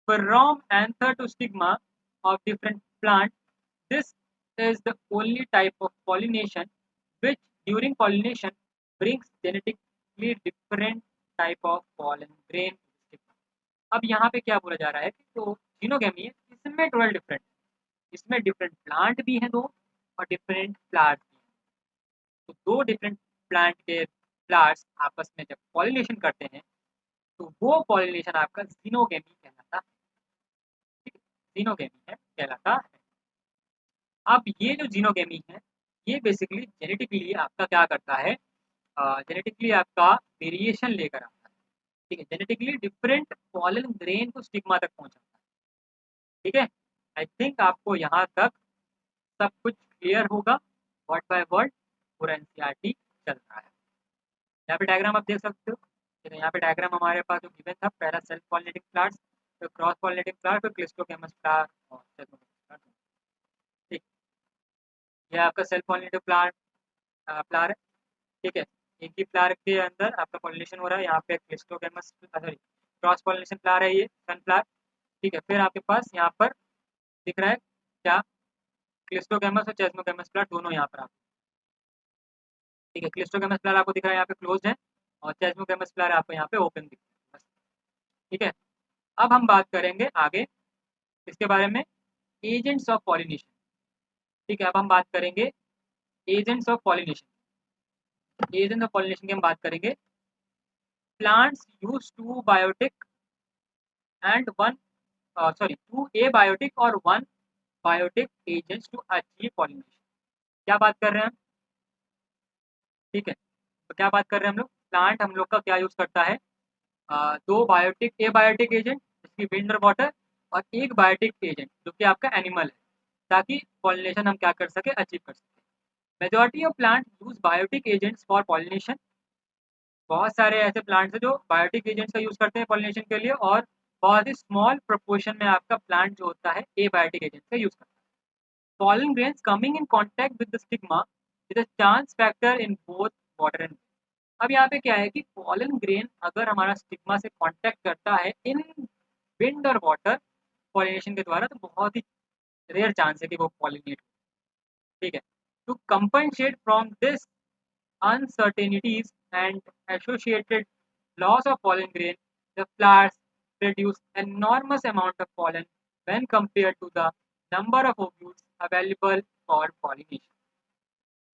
A: from anther to stigma of different plant. This is the only type of pollination which during pollination brings genetically different type of pollen grain to the stigma। अब यहाँ पे क्या बोला जा रहा है कि जो जीनोगेमी है इसमें टोटल डिफरेंट, इसमें डिफरेंट प्लांट भी हैं दो और डिफरेंट फ्लावर्स भी हैं। तो दो डिफरेंट प्लांट के फ्लावर्स आपस में जब पॉलिनेशन करते हैं तो वो पॉलिनेशन आपका जीनोगेमी कहलाता है। ठीक है, जीनोगेमी है कहलाता है। अब ये जो जीनोगेमी है ये बेसिकली जेनेटिकली आपका क्या करता है, जेनेटिकली आपका वेरिएशन लेकर आता है। ठीक है, जेनेटिकली डिफरेंट पॉलन ग्रेन को स्टिग्मा तक पहुंचाता है। ठीक है, आई थिंक आपको यहाँ तक सब कुछ क्लियर होगा, वर्ड बाय वर्ड पूरा एनसीईआरटी चल रहा है। यहाँ पे डायग्राम आप देख सकते हो, तो यहाँ पे डायग्राम हमारे पास जो गिवन था, पहला सेल्फ पॉलिनेटिंग फ्लावर्स, फिर क्रॉस पॉलिनेटिंग फ्लावर, फिर क्लिस्टोकैमस फ्लावर और फ्लावर। ठीक, ये आपका सेल्फ पॉलिनेटिव फ्लावर फ्लावर है। ठीक है, एक ही फ्लावर के अंदर आपका पॉलिनेशन हो रहा है, यहाँ पे क्लिस्टोकैमस सॉरी क्रॉस पॉलिनेशन फ्लावर है ये सनफ्लावर। ठीक है, फिर आपके पास यहाँ पर दिख रहा है क्या, क्लिस्टोकैमस और चेस्मोकैमस फ्लावर दोनों यहाँ पर। ठीक है, क्लिस्टोकैमस फ्लावर आपको दिख रहा है यहाँ पे क्लोज्ड है और चेस्मोकैमस फ्लावर आपको यहाँ पे ओपन दिख रहा है। ठीक है, अब हम बात करेंगे आगे इसके बारे में, एजेंट्स ऑफ पॉलिनेशन। ठीक है, अब हम बात करेंगे agents of pollination. Agents of pollination की हम बात करेंगे, plants use two biotic and one two abiotic और one biotic agents to achieve pollination. क्या बात कर रहे हैं हम, ठीक है, तो क्या बात कर रहे हैं हम लोग, प्लांट हम लोग का क्या यूज करता है, दो बायोटिक एबायोटिक एजेंट जिसकी विंड और वाटर, और एक बायोटिक एजेंट जो कि आपका एनिमल है, ताकि पॉलिनेशन हम क्या कर सके, अचीव कर सके। Majority of plant use biotic agents for pollination. बहुत सारे ऐसे प्लांट्स हैं जो बायोटिक एजेंट्स का यूज करते हैं पॉलिनेशन के लिए, और बहुत ही स्मॉल प्रोपोर्शन में आपका प्लांट जो होता है एबायोटिक एजेंट्स का यूज करता है। pollen grains coming in contact with the stigma is a chance factor in both water and wind। अब यहाँ पे क्या है कि pollen grain अगर हमारा स्टिग्मा से कांटेक्ट करता है इन विंड और वाटर पॉलिनेशन के द्वारा, तो बहुत ही रेयर चांस है कि वो पॉलिनेट। ठीक है, to compensate from this uncertainties and associated loss of pollen grain, the flowers produce enormous amount of pollen when compared to the number of ovules available for pollination।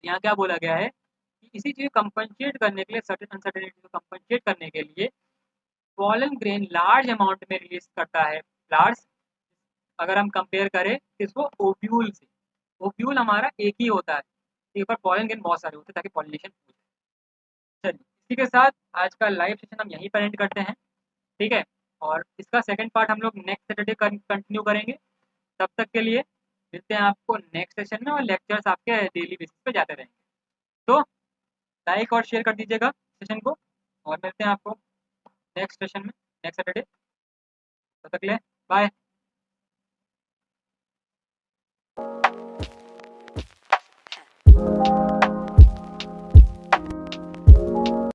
A: यहाँ क्या बोला गया है कि इसी चीज कंपनसेट करने के लिए, सर्टेन अनसर्टेनिटी को कंपनसेट करने के लिए पॉलन ग्रेन लार्ज अमाउंट में रिलीज करता है फ्लावर्स, अगर हम कंपेयर करें इसको ओव्यूल से, ओव्यूल हमारा एक ही होता है, एक बार पॉलन ग्रेन बहुत सारे होते हैं ताकि पॉलिनेशन हो जाए। चलिए इसी के साथ आज का लाइव सेशन हम यहीं पर एंड करते हैं, ठीक है। और इसका सेकंड पार्ट हम लोग नेक्स्ट सैटरडे कंटिन्यू करेंगे। तब तक के लिए मिलते हैं आपको नेक्स्ट सेशन में, और लेक्चर्स आपके डेली बेसिस पे जाते रहेंगे। तो लाइक और शेयर कर दीजिएगा सेशन को, और मिलते हैं आपको नेक्स्ट सेशन में नेक्स्ट सैटरडे। तब तक के लिए बाय।